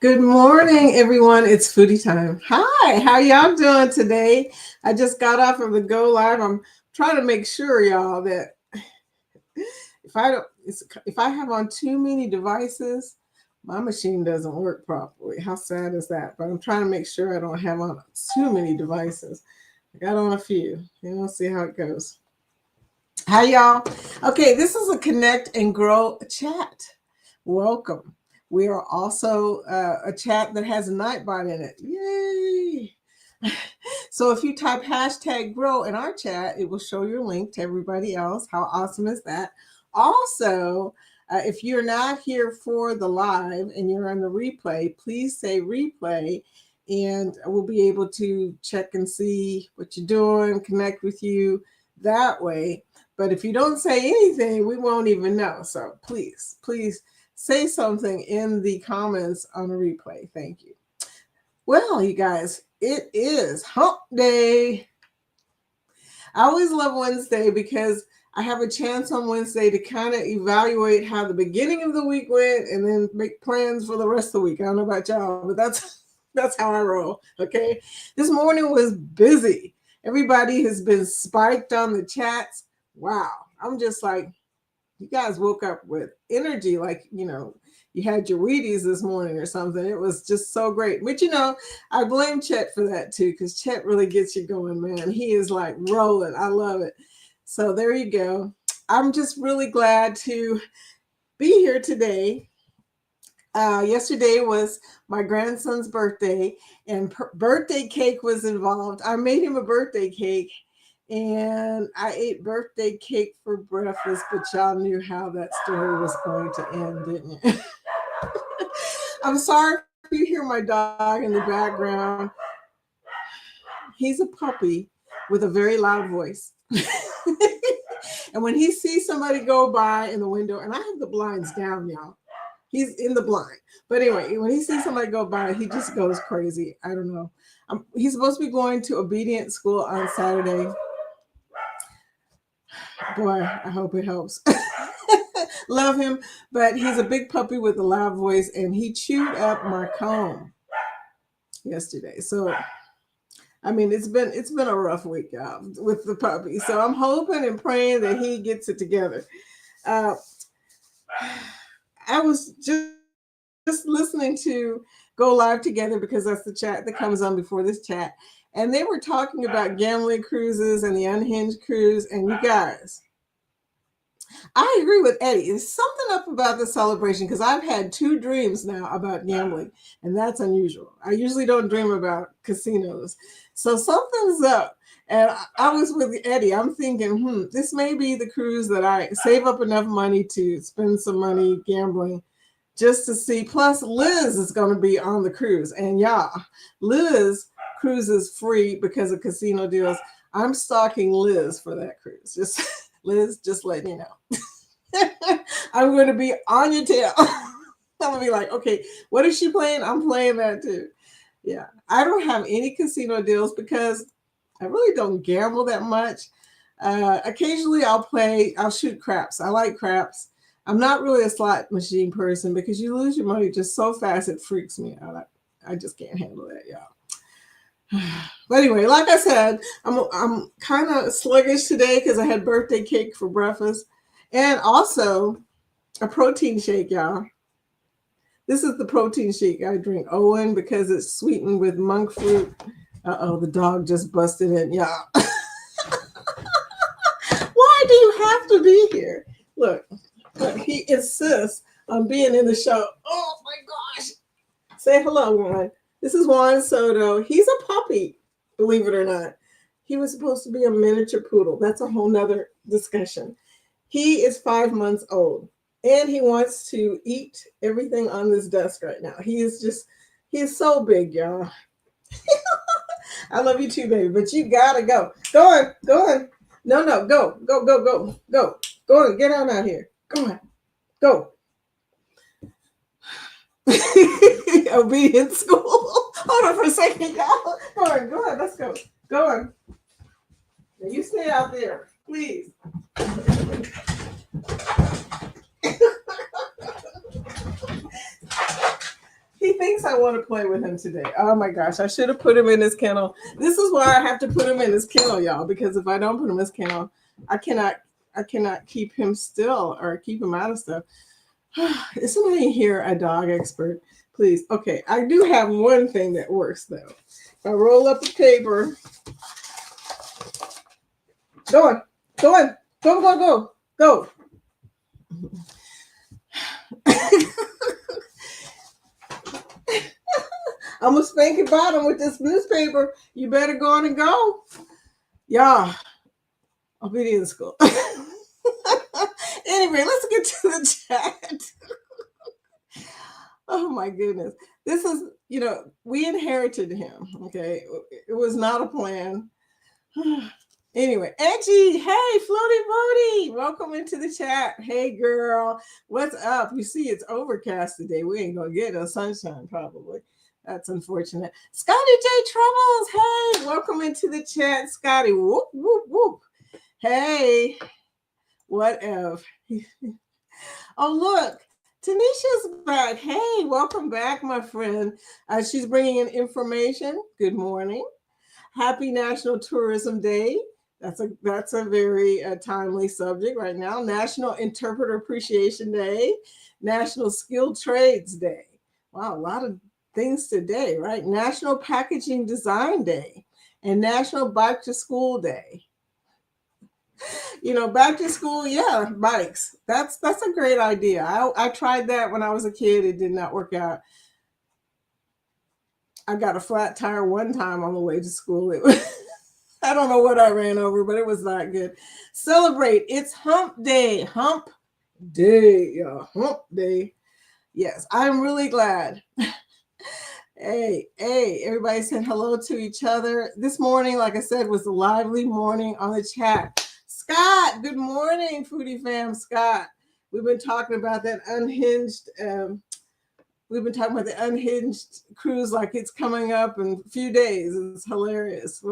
Good morning, everyone. It's foodie time. Hi, how y'all doing today? I just got off of the go live. I'm trying to make sure, y'all, that if I have on too many devices, my machine doesn't work properly. How sad is that? But I'm trying to make sure I don't have on too many devices. I got on a few. We'll see how it goes. Hi, y'all. Okay, this is a Connect and Grow chat. Welcome. We are also a chat that has a Nightbot in it. Yay! So if you type hashtag grow in our chat, it will show your link to everybody else. How awesome is that? Also, if you're not here for the live and you're on the replay, please say replay and we'll be able to check and see what you're doing, connect with you that way. But if you don't say anything, we won't even know. So please say something in the comments on the replay. Thank you. Well, you guys, it is hump day. I always love Wednesday because I have a chance on Wednesday to kind of evaluate how the beginning of the week went and then make plans for the rest of the week. I don't know about y'all, but that's how I roll. Okay. This morning was busy. Everybody has been spiked on the chats. Wow. I'm just like, you guys woke up with energy, like, you had your Wheaties this morning or something. It was just so great. But, I blame Chet for that too, because Chet really gets you going, man. He is like rolling. I love it. So there you go. I'm just really glad to be here today. Yesterday was my grandson's birthday, and birthday cake was involved. I made him a birthday cake, and I ate birthday cake for breakfast, but y'all knew how that story was going to end, didn't you? I'm sorry if you hear my dog in the background. He's a puppy with a very loud voice. And when he sees somebody go by in the window, and I have the blinds down, y'all. He's in the blind. But anyway, when he sees somebody go by, he just goes crazy. I don't know. He's supposed to be going to obedience school on Saturday. Boy, I hope it helps. Love him, but he's a big puppy with a loud voice, and he chewed up my comb yesterday. So, I mean, it's been a rough week, y'all, with the puppy. So I'm hoping and praying that he gets it together. I was just listening to Go Live Together because that's the chat that comes on before this chat. And they were talking about gambling cruises and the unhinged cruise. And you guys, I agree with Eddie. There's something up about the celebration because I've had 2 dreams now about gambling, and that's unusual. I usually don't dream about casinos. So something's up. And I was with Eddie. I'm thinking, this may be the cruise that I save up enough money to spend some money gambling just to see. Plus, Liz is going to be on the cruise. And y'all, Liz cruises free because of casino deals. I'm stalking Liz for that cruise. Liz, just letting you know. I'm going to be on your tail. I'm going to be like, okay, what is she playing? I'm playing that too. Yeah. I don't have any casino deals because I really don't gamble that much. Occasionally I'll shoot craps. I like craps. I'm not really a slot machine person because you lose your money just so fast it freaks me out. I just can't handle that, y'all. But anyway, like I said, I'm kind of sluggish today because I had birthday cake for breakfast and also a protein shake, y'all. This is the protein shake I drink. Owen, because it's sweetened with monk fruit. The dog just busted in, y'all. Why do you have to be here? Look, he insists on being in the show. Oh my gosh. Say hello, Juan. This is Juan Soto. He's a puppy, believe it or not. He was supposed to be a miniature poodle. That's a whole nother discussion. He is 5 months old, and he wants to eat everything on this desk right now. He is so big, y'all. I love you too, baby, but you gotta go. Go on. No, go. Go on, get on out here. Go on, go. Obedience school. Hold on for a second, y'all. Go on, let's go. Go on. Now you stay out there, please. He thinks I want to play with him today. Oh my gosh, I should have put him in his kennel. This is why I have to put him in his kennel, y'all, because if I don't put him in his kennel, I cannot keep him still or keep him out of stuff. Is somebody here a dog expert? Please. Okay, I do have one thing that works though. If I roll up the paper, go on. I'm gonna spank your bottom with this newspaper. You better go on and go. Y'all, I'll be in school. Anyway, let's get to the chat. Oh my goodness. This is, we inherited him. Okay. It was not a plan. Anyway, Angie, hey, Floaty Boaty, welcome into the chat. Hey, girl, what's up? You see, it's overcast today. We ain't gonna get no sunshine, probably. That's unfortunate. Scotty J. Troubles, hey, welcome into the chat, Scotty. Whoop, whoop, whoop. Hey, what if? Oh, look, Tanisha's back. Hey, welcome back, my friend. She's bringing in information. Good morning. Happy National Tourism Day. That's a very timely subject right now. National Interpreter Appreciation Day. National Skilled Trades Day. Wow, a lot of things today, right? National Packaging Design Day and National Bike to School Day. Back to school, yeah, bikes. That's a great idea. I tried that when I was a kid. It did not work out. I got a flat tire one time on the way to school. It was, I don't know what I ran over, but it was not good. Celebrate. It's hump day. Hump day. Yeah, hump day. Yes, I'm really glad. Hey, everybody said hello to each other. This morning, like I said, was a lively morning on the chat. Scott, good morning, Foodie fam. Scott, we've been talking about that unhinged We've been talking about the unhinged cruise like it's coming up in a few days. It's hilarious.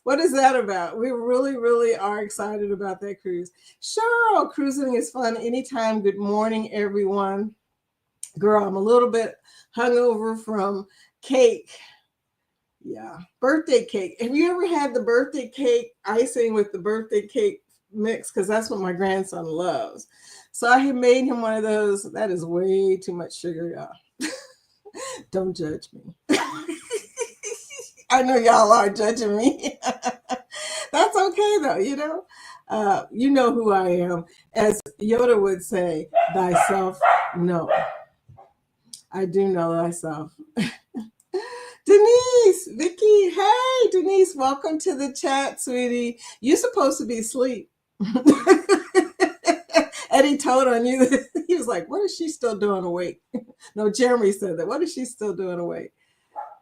What is that about? We really, really are excited about that cruise. Cheryl, cruising is fun anytime. Good morning, everyone. Girl, I'm a little bit hungover from cake. Yeah, birthday cake. Have you ever had the birthday cake icing with the birthday cake mix? Because that's what my grandson loves. So I had made him one of those. That is way too much sugar, y'all. Don't judge me. I know y'all are judging me. That's okay though, you know who I am. As Yoda would say, thyself know. I do know thyself. Denise, Vicky, hey, Denise, welcome to the chat, sweetie. You're supposed to be asleep. Eddie told on you. He was like, what is she still doing awake? No, Jeremy said that. What is she still doing awake?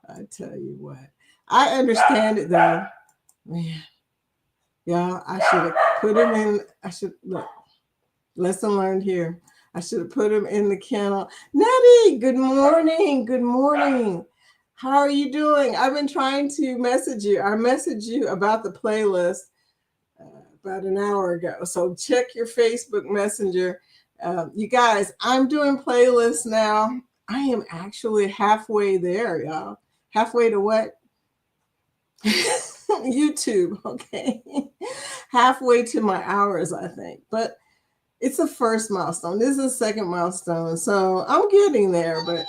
I tell you what. I understand it though. Man. Yeah, I should have put him in. Look. Lesson learned here. I should have put him in the kennel. Nettie, good morning. Good morning. How are you doing? I've been trying to message you. I messaged you about the playlist about an hour ago. So check your Facebook Messenger. You guys, I'm doing playlists now. I am actually halfway there, y'all. Halfway to what? YouTube, okay. Halfway to my hours, I think. But it's the first milestone. This is the second milestone. So I'm getting there, but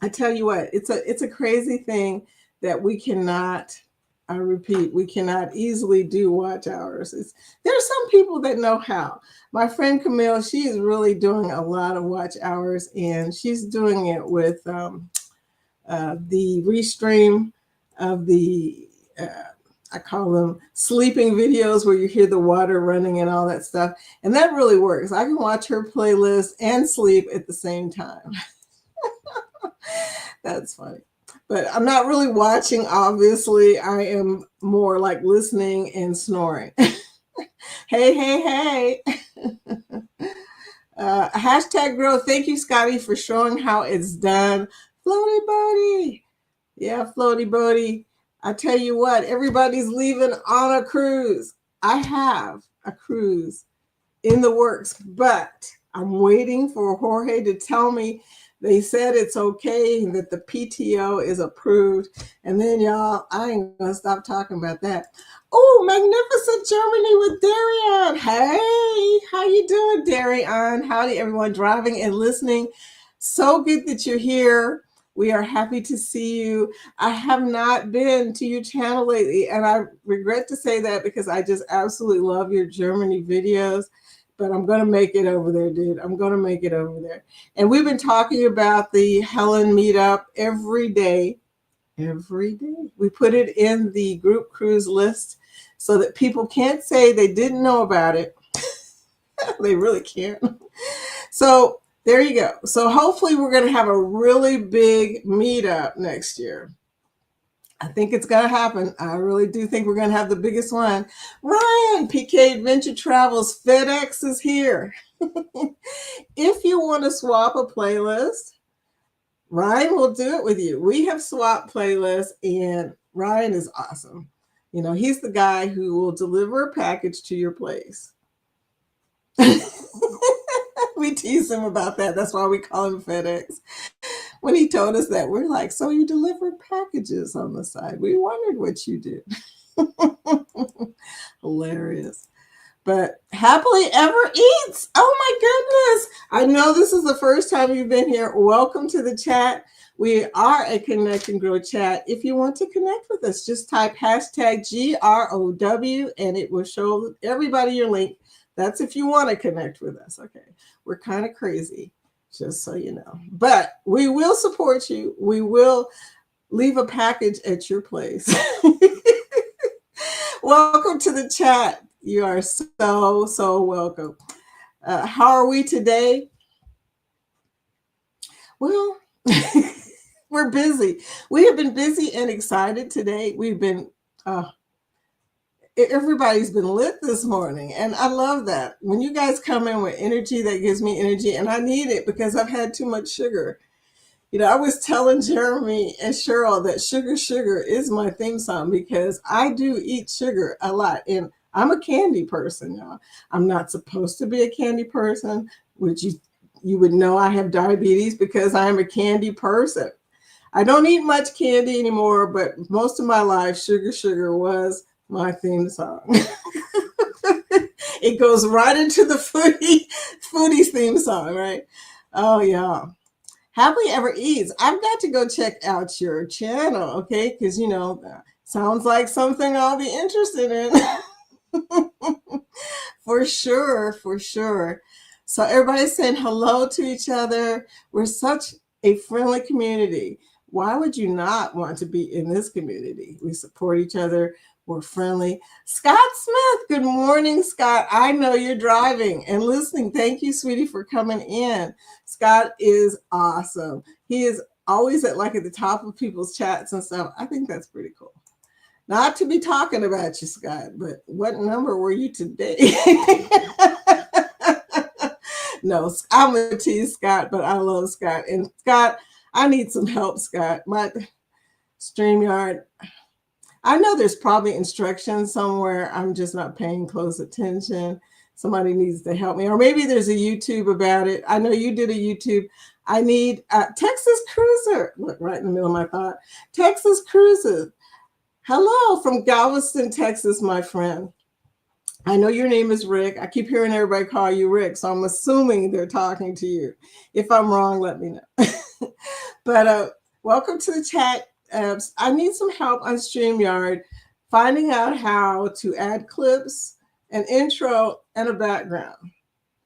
I tell you what, it's a crazy thing that we cannot, I repeat, we cannot easily do watch hours. There are some people that know how. My friend Camille, she is really doing a lot of watch hours, and she's doing it with the restream of the, I call them sleeping videos where you hear the water running and all that stuff. And that really works. I can watch her playlist and sleep at the same time. That's funny. But I'm not really watching, obviously. I am more like listening and snoring. Hey. Hashtag girl, thank you, Scotty, for showing how it's done. Floaty Boaty. Yeah, Floaty Boaty. I tell you what, everybody's leaving on a cruise. I have a cruise in the works, but I'm waiting for Jorge to tell me They said it's okay, that the PTO is approved. And then y'all, I ain't gonna stop talking about that. Oh, magnificent Germany with Darian. Hey, how you doing, Darian? Howdy, everyone driving and listening. So good that you're here. We are happy to see you. I have not been to your channel lately, and I regret to say that because I just absolutely love your Germany videos. But I'm going to make it over there, dude. I'm going to make it over there. And we've been talking about the Helen meetup every day. Every day. We put it in the group cruise list so that people can't say they didn't know about it. They really can't. So there you go. So hopefully we're going to have a really big meetup next year. I think it's going to happen. I really do think we're going to have the biggest one. Ryan, PK Adventure Travels, FedEx is here. If you want to swap a playlist, Ryan will do it with you. We have swapped playlists, and Ryan is awesome. You know, he's the guy who will deliver a package to your place. We tease him about that. That's why we call him FedEx. When he told us that, we're like, so you deliver packages on the side. We wondered what you did. Hilarious. But happily ever eats. Oh my goodness. I know this is the first time you've been here. Welcome to the chat. We are a Connect and Grow chat. If you want to connect with us, just type hashtag GROW and it will show everybody your link. That's if you want to connect with us. Okay. We're kind of crazy, just so you know. But we will support you. We will leave a package at your place. Welcome to the chat. You are so welcome. How are we today? Well, we're busy. We have been busy and excited today. We've been, everybody's been lit this morning. And I love that. When you guys come in with energy, that gives me energy. And I need it because I've had too much sugar. You know, I was telling Jeremy and Cheryl that Sugar is my theme song because I do eat sugar a lot. And I'm a candy person, y'all. I'm not supposed to be a candy person, which you would know I have diabetes because I am a candy person. I don't eat much candy anymore, but most of my life, Sugar was my theme song. It goes right into the foodie's theme song, right? Oh, yeah. Happily Ever Eats. I've got to go check out your channel, okay? Because, you know, sounds like something I'll be interested in. For sure, for sure. So everybody's saying hello to each other. We're such a friendly community. Why would you not want to be in this community? We support each other. We're friendly. Scott Smith, good morning, Scott. I know you're driving and listening. Thank you, sweetie, for coming in. Scott is awesome. He is always at the top of people's chats and stuff. I think that's pretty cool. Not to be talking about you, Scott, but what number were you today? No, I'm a tease, Scott, but I love Scott. And Scott, I need some help, Scott. My StreamYard, I know there's probably instructions somewhere. I'm just not paying close attention. Somebody needs to help me. Or maybe there's a YouTube about it. I know you did a YouTube. I need Texas Cruiser. Look, right in the middle of my thought. Texas Cruiser. Hello from Galveston, Texas, my friend. I know your name is Rick. I keep hearing everybody call you Rick, so I'm assuming they're talking to you. If I'm wrong, let me know. But welcome to the chat. I need some help on StreamYard finding out how to add clips, an intro, and a background.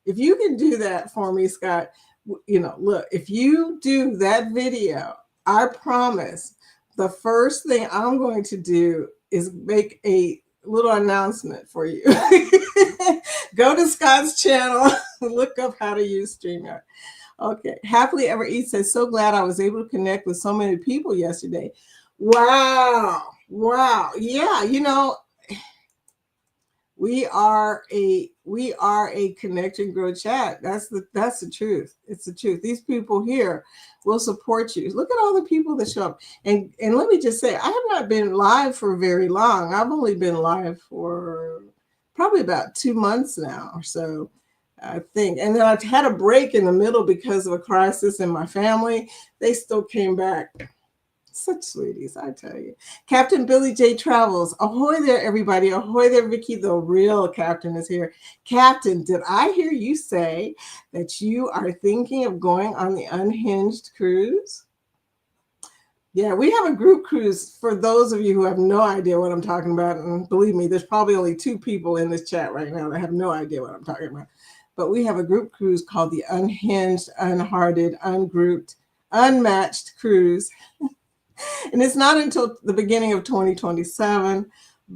If you can do that for me, Scott, you know, look, if you do that video, I promise the first thing I'm going to do is make a little announcement for you. Go to Scott's channel, look up how to use StreamYard. Okay. Happily Ever Eat says, so glad I was able to connect with so many people yesterday. Wow. Wow. Yeah. You know, we are a Connect and Grow chat. That's the truth. It's the truth. These people here will support you. Look at all the people that show up. And let me just say, I have not been live for very long. I've only been live for probably about 2 months now or so. I think. And then I had a break in the middle because of a crisis in my family. They still came back. Such sweeties, I tell you. Captain Billy J. Travels. Ahoy there, everybody. Ahoy there, Vicky. The real captain is here. Captain, did I hear you say that you are thinking of going on the Unhinged cruise? Yeah, we have a group cruise for those of you who have no idea what I'm talking about. And believe me, there's probably only 2 people in this chat right now that have no idea what I'm talking about. But we have a group cruise called the Unhinged, Unhearted, Ungrouped, Unmatched Cruise. And it's not until the beginning of 2027,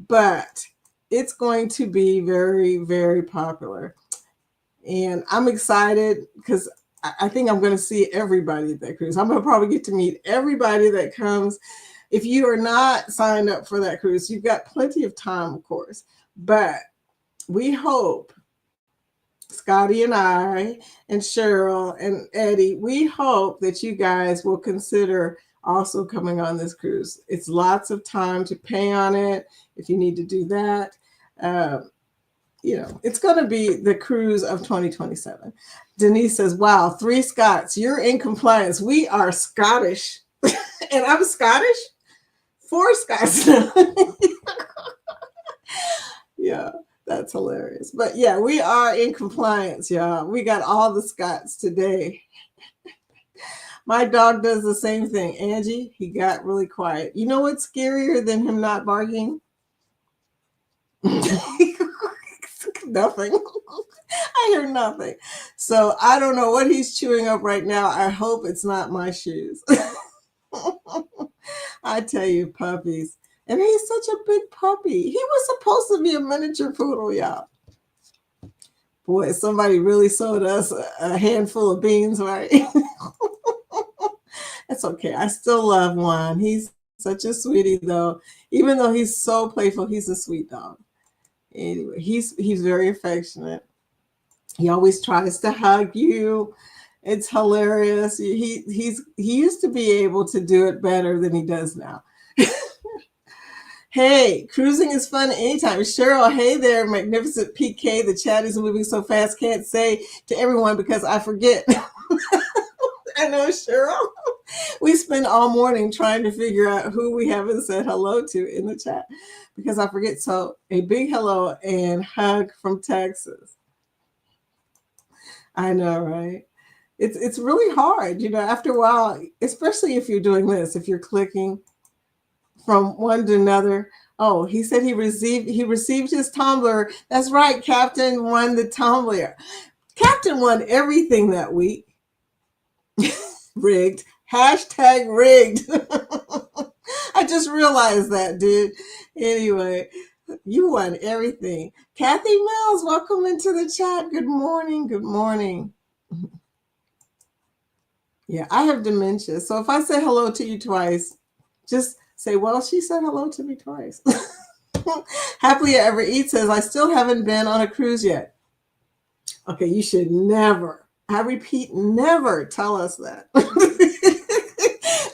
but it's going to be very, very popular. And I'm excited because I think I'm going to see everybody at that cruise. I'm going to probably get to meet everybody that comes. If you are not signed up for that cruise, you've got plenty of time, of course. But we hope, Scotty and I and Cheryl and Eddie, we hope that you guys will consider also coming on this cruise. It's lots of time to pay on it if you need to do that. It's going to be the cruise of 2027. Denise says, wow, 3 Scots. You're in compliance. We are Scottish. And I'm Scottish? 4 Scots. Yeah, that's hilarious. But yeah, we are in compliance, y'all. We got all the Scots today. My dog does the same thing. Angie, he got really quiet. You know what's scarier than him not barking? Nothing. I hear nothing. So I don't know what he's chewing up right now. I hope it's not my shoes. I tell you, puppies. And he's such a big puppy. He was supposed to be a miniature poodle, y'all. Boy, somebody really sold us a handful of beans, right? That's okay. I still love Juan. He's such a sweetie, though. Even though he's so playful, he's a sweet dog. Anyway, he's very affectionate. He always tries to hug you. It's hilarious. He used to be able to do it better than he does now. Hey, cruising is fun anytime. Cheryl, hey there, magnificent PK. The chat is moving so fast, can't say to everyone because I forget. I know, Cheryl. We spend all morning trying to figure out who we haven't said hello to in the chat because I forget. So a big hello and hug from Texas. I know, right? It's really hard, after a while, especially if you're doing this, if you're clicking from one to another. Oh, he said he received his tumbler. That's right. Captain won the tumbler. Captain won everything that week. Rigged. Hashtag rigged. I just realized that, dude. Anyway, you won everything. Kathy Mills, welcome into the chat. Good morning. Good morning. Yeah, I have dementia. So if I say hello to you twice, just say, well, she said hello to me twice. Happily Ever Eat says, I still haven't been on a cruise yet. Okay, you should never, I repeat, never tell us that.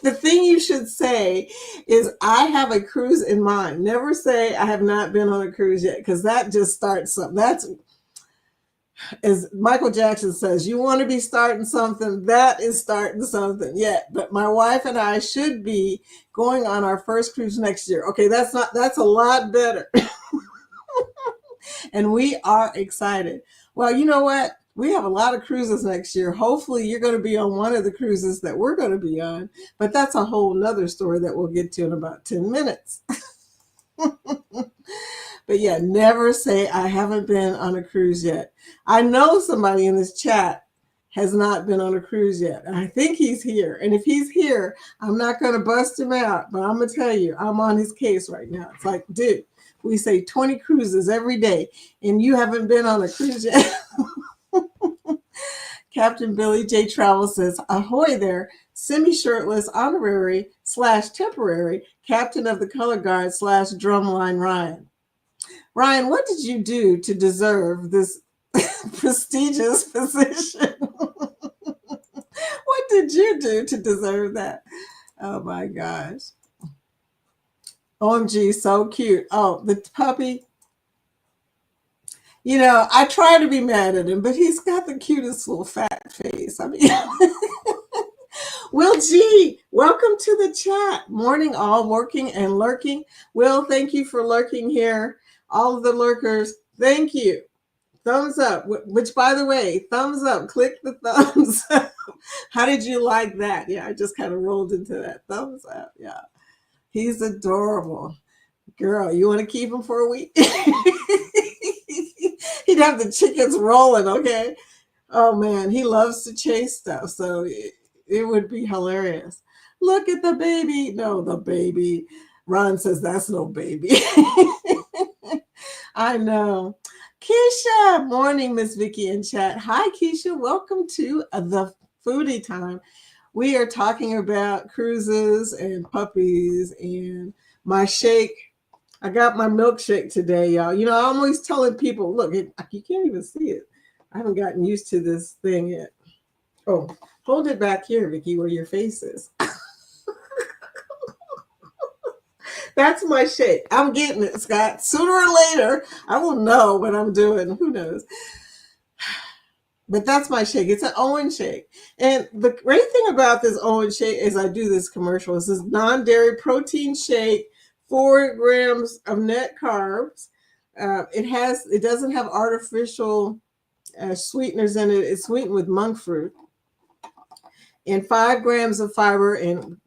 The thing you should say is, I have a cruise in mind. Never say, I have not been on a cruise yet, because that just starts something. That's, as Michael Jackson says, you want to be starting something, that is starting something. Yeah, but my wife and I should be going on our first cruise next year. Okay, that's a lot better. And we are excited. Well, you know what? We have a lot of cruises next year. Hopefully you're going to be on one of the cruises that we're going to be on, but that's a whole nother story that we'll get to in about 10 minutes. But yeah, never say I haven't been on a cruise yet. I know somebody in this chat has not been on a cruise yet. I think he's here. And if he's here, I'm not going to bust him out, but I'm going to tell you, I'm on his case right now. It's like, dude, we say 20 cruises every day and you haven't been on a cruise yet. Captain Billy J. Travel says, ahoy there, semi-shirtless honorary / temporary captain of the color guard / drumline Ryan. Ryan, what did you do to deserve this prestigious position? What did you do to deserve that? Oh my gosh. OMG, so cute. Oh, the puppy. I try to be mad at him, but he's got the cutest little fat face. I mean, Will G, welcome to the chat. Morning, all working and lurking. Will, thank you for lurking here. All of the lurkers, thank you. Thumbs up, which by the way, thumbs up, click the thumbs up. How did you like that? Yeah, I just kind of rolled into that. Thumbs up, yeah. He's adorable. Girl, you want to keep him for a week? He'd have the chickens rolling, okay? Oh man, he loves to chase stuff, so it would be hilarious. Look at the baby. No, the baby. Ron says that's no baby. I know. Keisha, morning, Miss Vicky in chat. Hi, Keisha. Welcome to the Foodie Time. We are talking about cruises and puppies and my shake. I got my milkshake today, y'all. I'm always telling people, look, you can't even see it. I haven't gotten used to this thing yet. Oh, hold it back here, Vicky, where your face is. That's my shake. I'm getting it, Scott. Sooner or later, I will know what I'm doing. Who knows? But that's my shake. It's an Owen shake. And the great thing about this Owen shake is I do this commercial. It's this non-dairy protein shake, 4 grams of net carbs. It doesn't have artificial sweeteners in it. It's sweetened with monk fruit. And 5 grams of fiber. And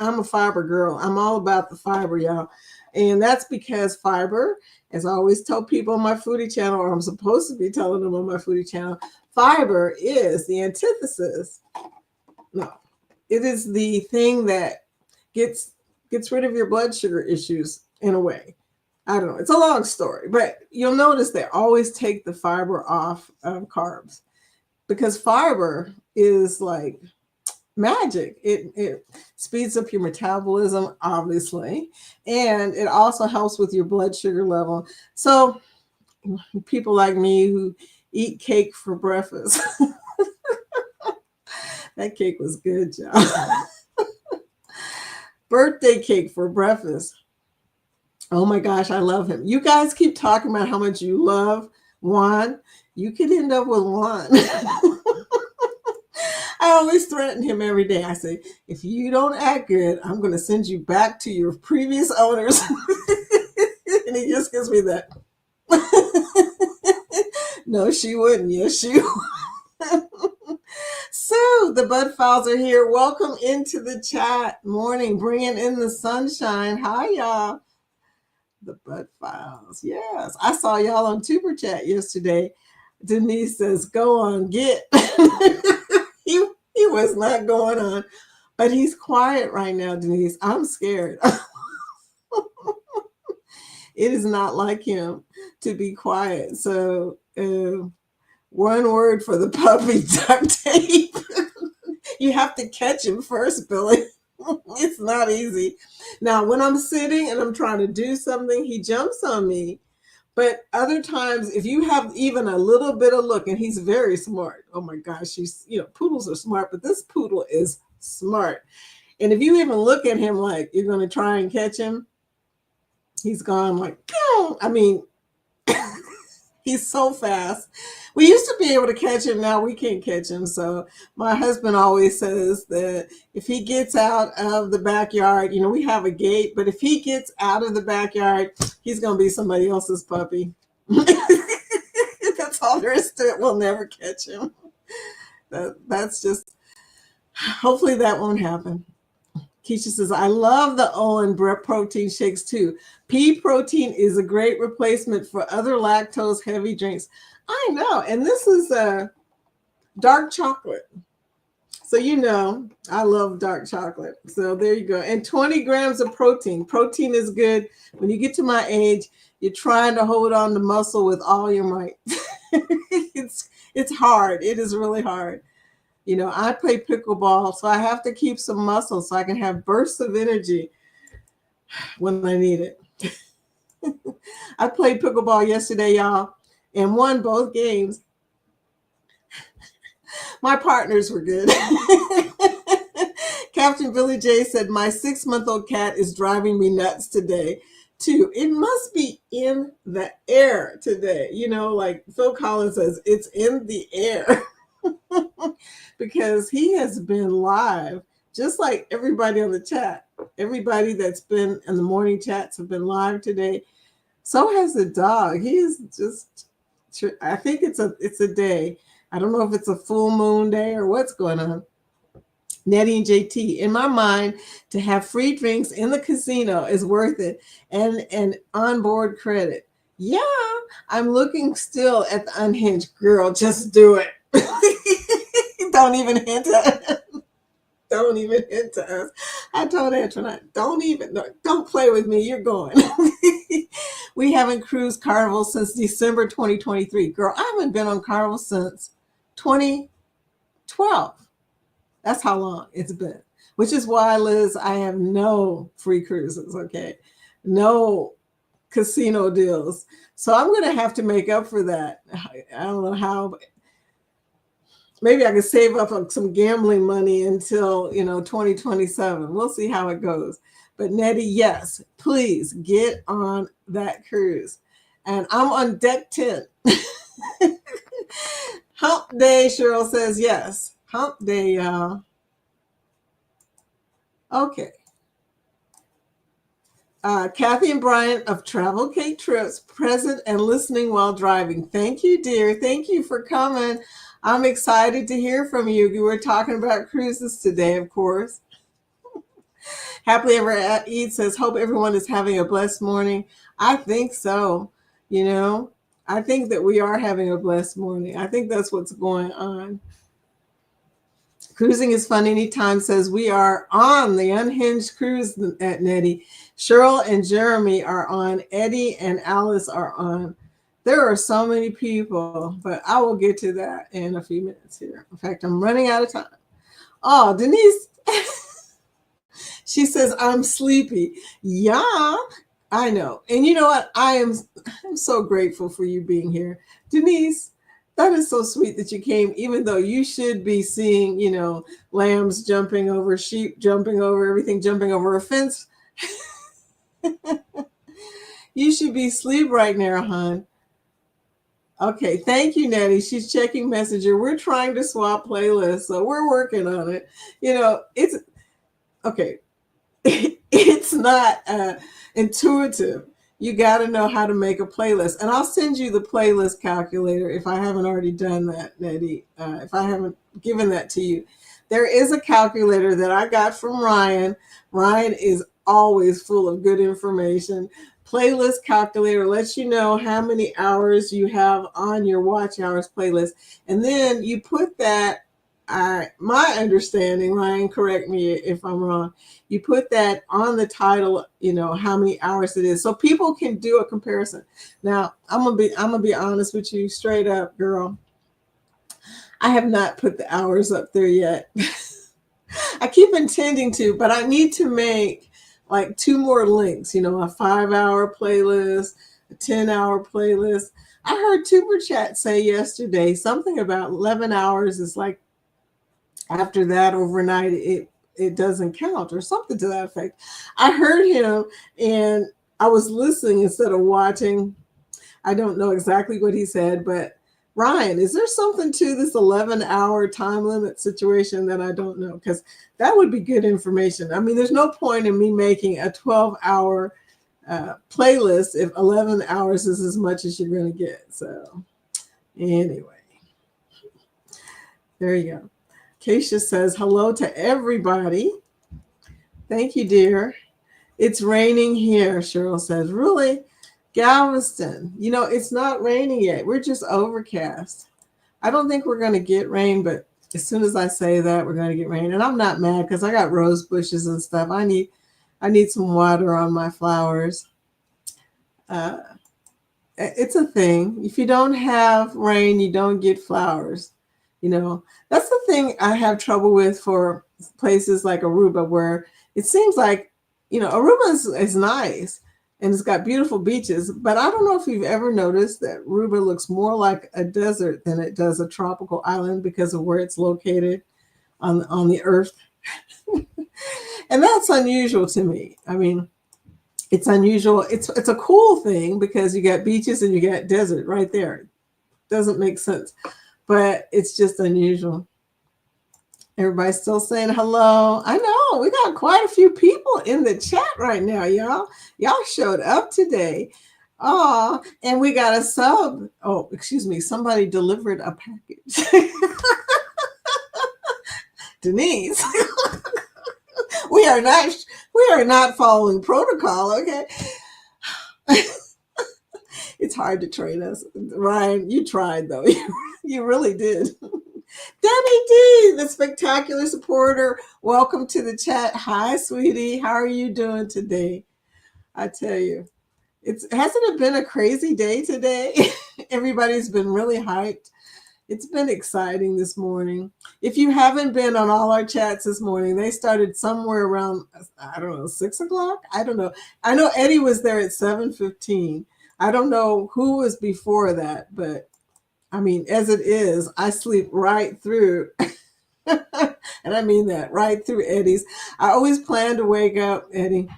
I'm a fiber girl. I'm all about the fiber, y'all. And that's because fiber, as I always tell people on my foodie channel, or I'm supposed to be telling them on my foodie channel, fiber is the antithesis. No, it is the thing that gets rid of your blood sugar issues in a way. I don't know. It's a long story, but you'll notice they always take the fiber off of carbs because fiber is like magic. It speeds up your metabolism, obviously, and it also helps with your blood sugar level. So people like me who eat cake for breakfast. That cake was good, y'all. Birthday cake for breakfast. Oh my gosh, I love him. You guys keep talking about how much you love Juan. You could end up with Juan. I always threaten him every day. I say, if you don't act good, I'm going to send you back to your previous owners. And he just gives me that. No, she wouldn't. Yes, she would. So the Bud Files are here. Welcome into the chat. Morning, bringing in the sunshine. Hi, y'all. The Bud Files. Yes, I saw y'all on Tuber Chat yesterday. Denise says, go on, get. He was not going on, but he's quiet right now, Denise. I'm scared. It is not like him to be quiet. So one word for the puppy, duct tape. You have to catch him first, Billy. It's not easy. Now, when I'm sitting and I'm trying to do something, he jumps on me. But other times, if you have even a little bit of look, and he's very smart. Oh my gosh, poodles are smart, but this poodle is smart. And if you even look at him like you're going to try and catch him, he's gone like, I mean, he's so fast. We used to be able to catch him. Now we can't catch him. So my husband always says that if he gets out of the backyard, we have a gate, but if he gets out of the backyard, he's going to be somebody else's puppy. That's all there is to it. We'll never catch him. That's just, hopefully that won't happen. Keisha says, I love the Owen protein shakes too. Pea protein is a great replacement for other lactose heavy drinks. I know. And this is dark chocolate. So I love dark chocolate. So there you go. And 20 grams of protein. Protein is good. When you get to my age, you're trying to hold on to muscle with all your might. It's hard. It is really hard. I play pickleball, so I have to keep some muscle so I can have bursts of energy when I need it. I played pickleball yesterday, y'all, and won both games. My partners were good. Captain Billy J said, my 6-month-old cat is driving me nuts today. too. It must be in the air today. Like Phil Collins says, it's in the air. Because he has been live, just like everybody on the chat. Everybody that's been in the morning chats have been live today. So has the dog. He is just, I think it's a day. I don't know if it's a full moon day or what's going on. Nettie and JT, in my mind, to have free drinks in the casino is worth it, and onboard credit. Yeah, I'm looking still at the unhinged girl. Just do it. Don't even hint at us. Don't even hint to us. I told Antoinette, don't play with me. You're going. We haven't cruised Carnival since December 2023. Girl, I haven't been on Carnival since 2012. That's how long it's been. Which is why, Liz, I have no free cruises, okay? No casino deals. So I'm going to have to make up for that. I don't know how. But maybe I could save up some gambling money until, 2027. We'll see how it goes. But Nettie, yes, please get on that cruise. And I'm on deck 10. Hump day, Cheryl says yes. Hump day, y'all. Okay. Kathy and Brian of Travel Cake Trips, present and listening while driving. Thank you, dear. Thank you for coming. I'm excited to hear from you. We were talking about cruises today, of course. Happily Ever Eat says, hope everyone is having a blessed morning. I think so. I think that we are having a blessed morning. I think that's what's going on. Cruising is fun anytime says we are on the unhinged cruise at Nettie. Cheryl and Jeremy are on. Eddie and Alice are on. There are so many people, but I will get to that in a few minutes here. In fact, I'm running out of time. Oh, Denise, she says, I'm sleepy. Yeah, I know. And you know what? I'm so grateful for you being here. Denise, that is so sweet that you came, even though you should be seeing, lambs jumping over, sheep jumping over, everything jumping over a fence. You should be asleep right now, hon. Okay, thank you, Nettie. She's checking Messenger. We're trying to swap playlists, so we're working on it. It's okay. It's not intuitive. You got to know how to make a playlist. And I'll send you the playlist calculator if I haven't already done that, Nettie, if I haven't given that to you. There is a calculator that I got from Ryan. Ryan is always full of good information. Playlist calculator lets you know how many hours you have on your watch hours playlist. And then you put that, my understanding, Ryan, correct me if I'm wrong, you put that on the title, how many hours it is, so people can do a comparison. Now, I'm gonna be honest with you, straight up, girl. I have not put the hours up there yet. I keep intending to, but I need to make like 2 more links, a 5-hour playlist, a 10-hour playlist. I heard Tuber Chat say yesterday something about 11 hours is like, after that overnight, it doesn't count or something to that effect. I heard him and I was listening instead of watching. I don't know exactly what he said, but Ryan, is there something to this 11-hour time limit situation that I don't know? Because that would be good information. I mean, there's no point in me making a 12-hour playlist if 11 hours is as much as you're going to get. So anyway, there you go. Keisha says, hello to everybody. Thank you, dear. It's raining here, Cheryl says. Really? Galveston. It's not raining yet. We're just overcast. I don't think we're going to get rain, but as soon as I say that, we're going to get rain. And I'm not mad because I got rose bushes and stuff. I need some water on my flowers. It's a thing. If you don't have rain, you don't get flowers. That's the thing I have trouble with for places like Aruba, where it seems like, Aruba is nice and it's got beautiful beaches, but I don't know if you've ever noticed that Aruba looks more like a desert than it does a tropical island because of where it's located on the earth. And that's unusual to me. I mean, It's unusual. It's a cool thing because you got beaches and you got desert right there. Doesn't make sense, but it's just unusual. Everybody's still saying hello. I know we got quite a few people in the chat right now, y'all. Y'all showed up today. Oh, and we got a sub. Oh, excuse me. Somebody delivered a package. Denise. we are not following protocol, okay? It's hard to train us. Ryan, you tried though. You really did. Debbie D, the spectacular supporter. Welcome to the chat. Hi, sweetie. How are you doing today? I tell you, hasn't it been a crazy day today? Everybody's been really hyped. It's been exciting this morning. If you haven't been on all our chats this morning, they started somewhere around, I don't know, 6 o'clock? I don't know. I know Eddie was there at 7:15. I don't know who was before that, but I mean, as it is, I sleep right through. And I mean that, right through Eddie's. I always plan to wake up, Eddie.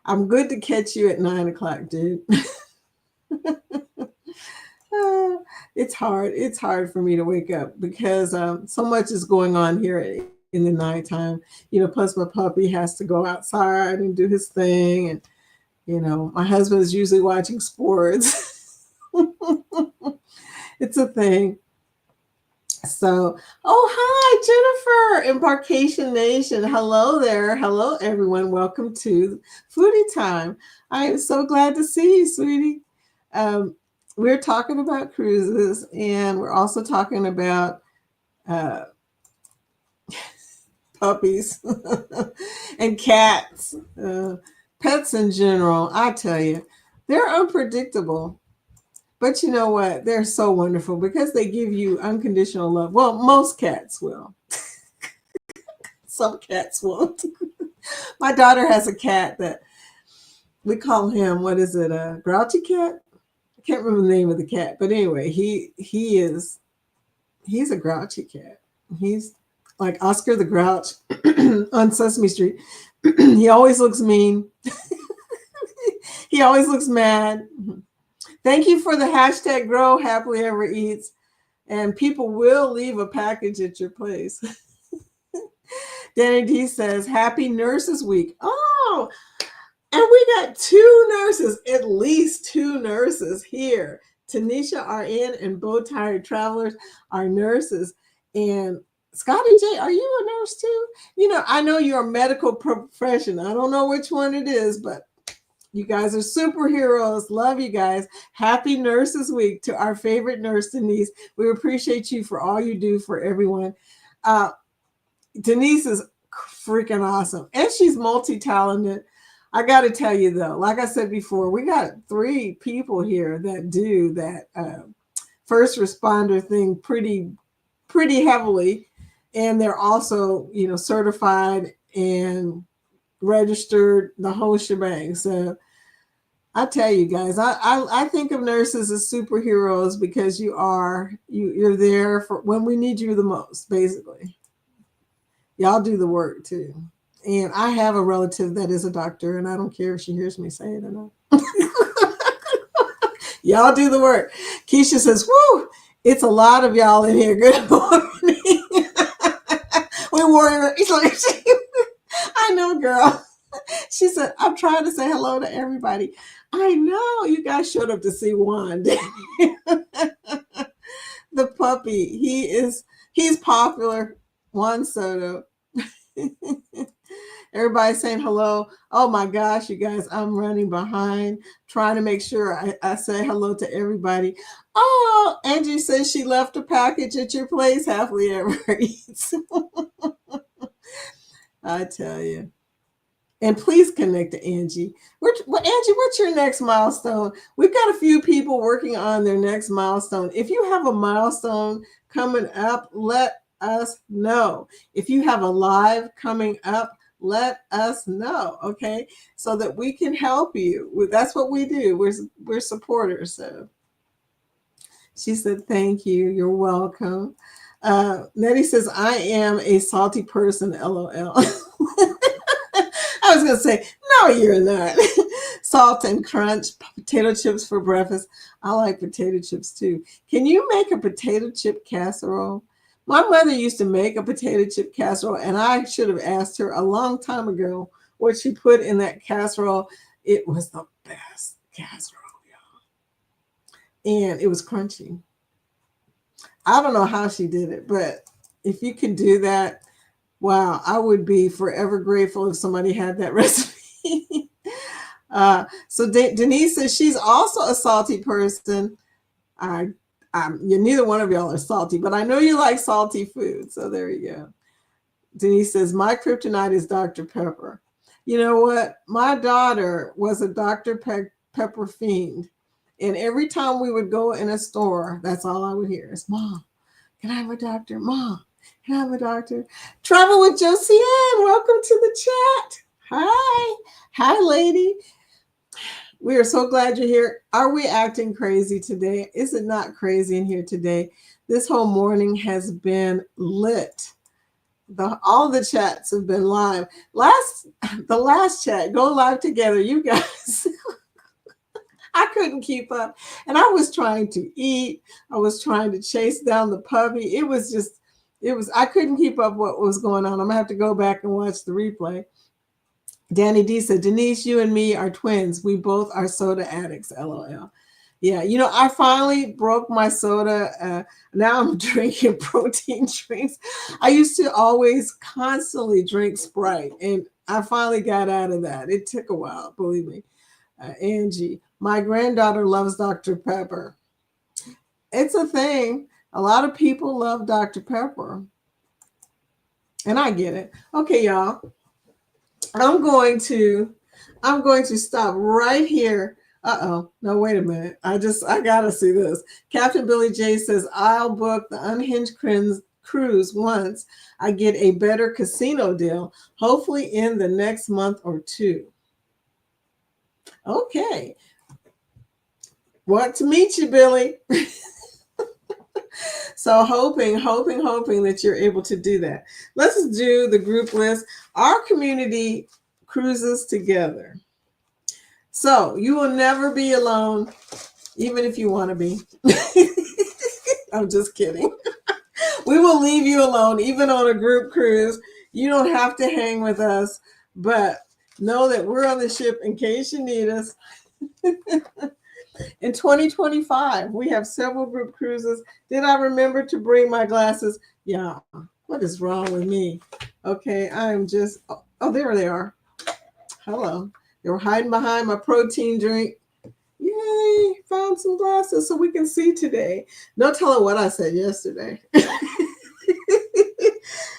I'm good to catch you at 9 o'clock, dude. It's hard. It's hard for me to wake up because so much is going on here in the nighttime. Plus my puppy has to go outside and do his thing. And, my husband is usually watching sports. It's a thing. So, oh, hi, Jennifer, Embarkation Nation. Hello there. Hello, everyone. Welcome to Foodie Time. I am so glad to see you, sweetie. We're talking about cruises, and we're also talking about puppies and cats, pets in general. I tell you, they're unpredictable. But you know what? They're so wonderful because they give you unconditional love. Well, most cats will. Some cats won't. My daughter has a cat that we call him, what is it, a grouchy cat? I can't remember the name of the cat. But anyway, he's a grouchy cat. He's like Oscar the Grouch on Sesame Street. He always looks mean. He always looks mad. Thank you for the hashtag Grow Happily Ever Eats. And people will leave a package at your place. Danny D says, Happy Nurses Week. Oh, and we got 2 nurses, at least 2 nurses here. Tanisha RN and Bow Tired Travelers are nurses. And Scotty J, are you a nurse too? I know you're a medical profession. I don't know which one it is, but you guys are superheroes. Love you guys. Happy Nurses Week to our favorite nurse, Denise. We appreciate you for all you do for everyone. Denise is freaking awesome. And she's multi-talented. I got to tell you, though, like I said before, we got 3 people here that do that first responder thing pretty heavily. And they're also, certified and registered, the whole shebang. So I tell you guys, I think of nurses as superheroes because you're there for when we need you the most, basically. Y'all do the work too. And I have a relative that is a doctor, and I don't care if she hears me say it or not. Y'all do the work. Keisha says, woo, it's a lot of y'all in here. Good morning. We worry. It's like, I know, girl. She said, I'm trying to say hello to everybody. I know you guys showed up to see Juan. The puppy. He's popular. Juan Soto. Everybody's saying hello. Oh my gosh, you guys, I'm running behind, trying to make sure I say hello to everybody. Oh, Angie says she left a package at your place. Happily Ever Eats. I tell you. And please connect to Angie. Angie, what's your next milestone? We've got a few people working on their next milestone. If you have a milestone coming up, let us know. If you have a live coming up, let us know, okay? So that we can help you. That's what we do. We're supporters. So she said, thank you. You're welcome. Nettie says, I am a salty person, LOL. I was going to say, no, you're not. Salt and crunch, potato chips for breakfast. I like potato chips too. Can you make a potato chip casserole? My mother used to make a potato chip casserole, and I should have asked her a long time ago what she put in that casserole. It was the best casserole, y'all. And it was crunchy. I don't know how she did it, but if you can do that, wow, I would be forever grateful if somebody had that recipe. So Denise says she's also a salty person. Neither one of y'all are salty, but I know you like salty food. So there you go. Denise says, my kryptonite is Dr. Pepper. You know what? My daughter was a Dr. Pepper fiend. And every time we would go in a store, that's all I would hear is, Mom, can I have a doctor? Mom, can I have a doctor? Travel with Josiane. Welcome to the chat. Hi. Hi, lady. We are so glad you're here. Are we acting crazy today? Is it not crazy in here today? This whole morning has been lit. All the chats have been live. The last chat, go live together, you guys. I couldn't keep up. And I was trying to eat. I was trying to chase down the puppy. I couldn't keep up what was going on. I'm going to have to go back and watch the replay. Danny D said, Denise, you and me are twins. We both are soda addicts, LOL. Yeah, I finally broke my soda. Now I'm drinking protein drinks. I used to always constantly drink Sprite, and I finally got out of that. It took a while, believe me. Angie, my granddaughter loves Dr. Pepper. It's a thing. A lot of people love Dr. Pepper. And I get it. Okay, y'all. I'm going to stop right here. No, wait a minute. I gotta see this. Captain Billy J says, I'll book the Unhinged cruise once I get a better casino deal, hopefully in the next month or two. Okay. Want to meet you, Billy. So hoping that you're able to do that. Let's do the group list. Our community cruises together. So you will never be alone, even if you want to be. I'm just kidding. We will leave you alone, even on a group cruise. You don't have to hang with us, but know that we're on the ship in case you need us. In 2025, we have several group cruises. Did I remember to bring my glasses? Yeah. What is wrong with me? Okay, I'm just, oh, there they are. Hello. They were hiding behind my protein drink. Yay, found some glasses so we can see today. No telling what I said yesterday.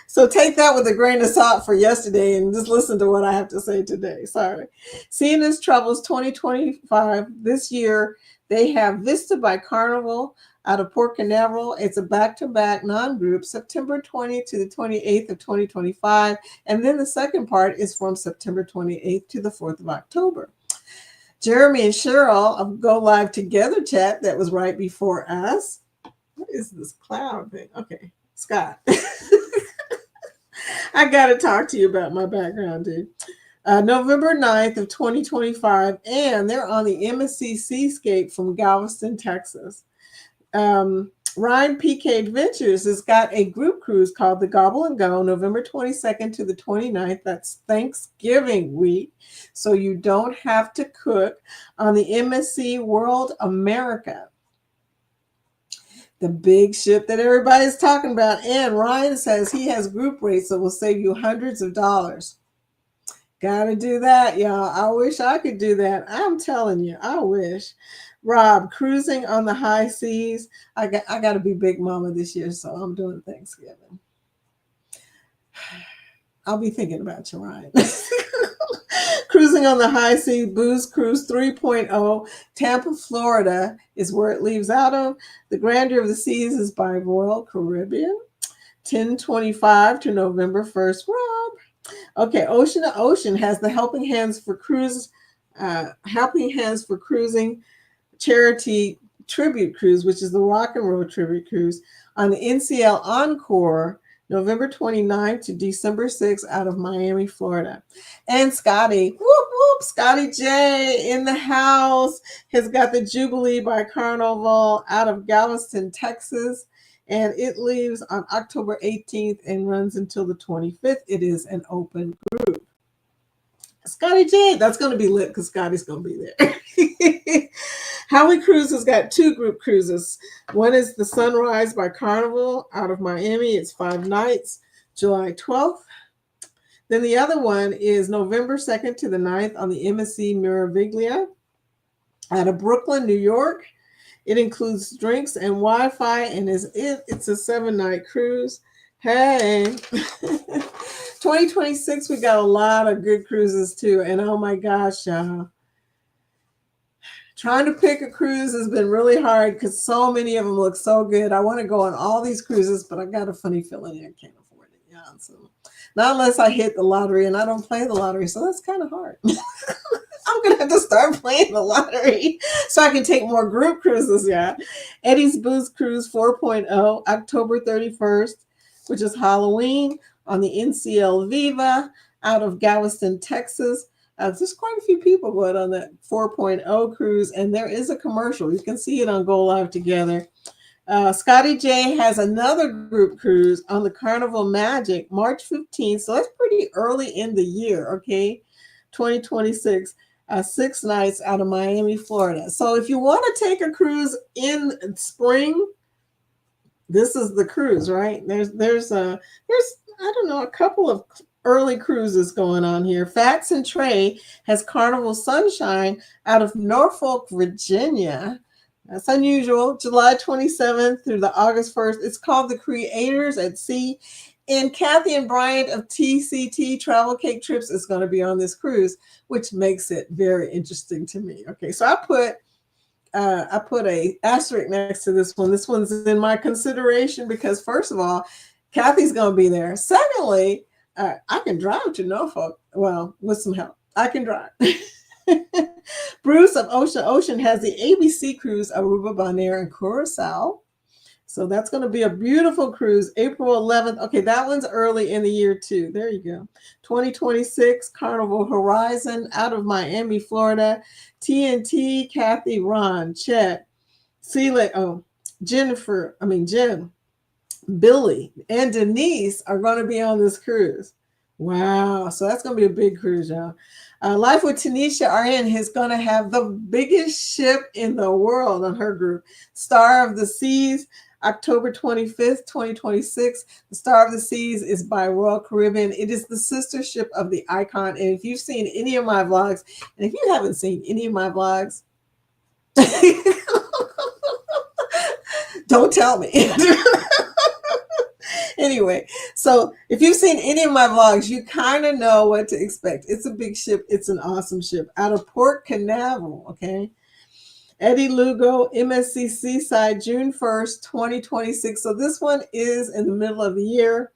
So take that with a grain of salt for yesterday and just listen to what I have to say today. Sorry. Seeing As Troubles 2025. This year, they have Vista by Carnival out of Port Canaveral. It's a back-to-back non-group, September 20 to the 28th of 2025. And then the second part is from September 28th to the 4th of October. Jeremy and Cheryl of Go Live Together chat that was right before us. What is this cloud thing? Okay, Scott. I got to talk to you about my background, dude. November 9th of 2025, and they're on the MSC Seascape from Galveston, Texas. Ryan PK Adventures has got a group cruise called the Gobble and Go, November 22nd to the 29th. That's Thanksgiving week, so you don't have to cook on the MSC World America. The big ship that everybody's talking about. And Ryan says he has group rates that will save you hundreds of dollars. Gotta do that, y'all. I wish I could do that. I'm telling you, I wish. Rob, cruising on the high seas. I got to be big mama this year, so I'm doing Thanksgiving. I'll be thinking about you, Ryan. Cruising on the high sea, Booze Cruise 3.0. Tampa, Florida is where it leaves out of. The Grandeur of the Seas is by Royal Caribbean. 10/25 to November 1st. Rob. Okay, Ocean to Ocean has the Helping Hands for Cruising charity tribute cruise, which is the Rock and Roll tribute cruise on the NCL Encore November 29th to December 6th out of Miami, Florida. And Scotty, whoop, whoop, Scotty J in the house has got the Jubilee by Carnival out of Galveston, Texas. And it leaves on October 18th and runs until the 25th. It is an open group. Scotty J, that's going to be lit because Scotty's going to be there. Howie Cruise has got two group cruises. One is the Sunrise by Carnival out of Miami. It's 5 nights, July 12th. Then the other one is November 2nd to the 9th on the MSC Meraviglia out of Brooklyn, New York. It includes drinks and Wi-Fi, and it's a 7-night cruise. Hey, 2026, we got a lot of good cruises too. And oh my gosh, trying to pick a cruise has been really hard because so many of them look so good. I want to go on all these cruises, but I got a funny feeling I can't afford it. Yeah, so not unless I hit the lottery, and I don't play the lottery, so that's kind of hard. I'm gonna have to start playing the lottery so I can take more group cruises. Yeah, Eddie's Booze Cruise 4.0, October 31st, which is Halloween, on the NCL Viva out of Galveston, Texas. There's quite a few people going on that 4.0 cruise, and there is a commercial. You can see it on Go Live Together. Scotty J has another group cruise on the Carnival Magic, March 15th. So that's pretty early in the year, okay? 2026, 6 nights out of Miami, Florida. So if you want to take a cruise in spring, this is the cruise, right? There's I don't know, a couple of early cruises going on here. Fats and Trey has Carnival Sunshine out of Norfolk, Virginia. That's unusual. July 27th through the August 1st. It's called The Creators at Sea. And Kathy and Bryant of TCT Travel Cake Trips is going to be on this cruise, which makes it very interesting to me. Okay, so I put a asterisk next to this one. This one's in my consideration because, first of all, Kathy's going to be there. Secondly, I can drive to Norfolk. Well, with some help, I can drive. Bruce of Ocean has the ABC cruise, Aruba, Bonaire, and Curacao. So that's going to be a beautiful cruise, April 11th. Okay, that one's early in the year too. There you go. 2026 Carnival Horizon out of Miami, Florida. TNT, Kathy, Ron, Chet, Celia, Jen, Billy, and Denise are going to be on this cruise. Wow. So that's going to be a big cruise, y'all. Life with Tanisha RN is going to have the biggest ship in the world on her group. Star of the Seas, October 25th, 2026. The Star of the Seas is by Royal Caribbean. It is the sister ship of the Icon. And if you've seen any of my vlogs, and if you haven't seen any of my vlogs, don't tell me. Anyway, so if you've seen any of my vlogs, you kind of know what to expect. It's a big ship. It's an awesome ship out of Port Canaveral, okay? Eddie Lugo, MSC Seaside, June 1st, 2026. So this one is in the middle of the year,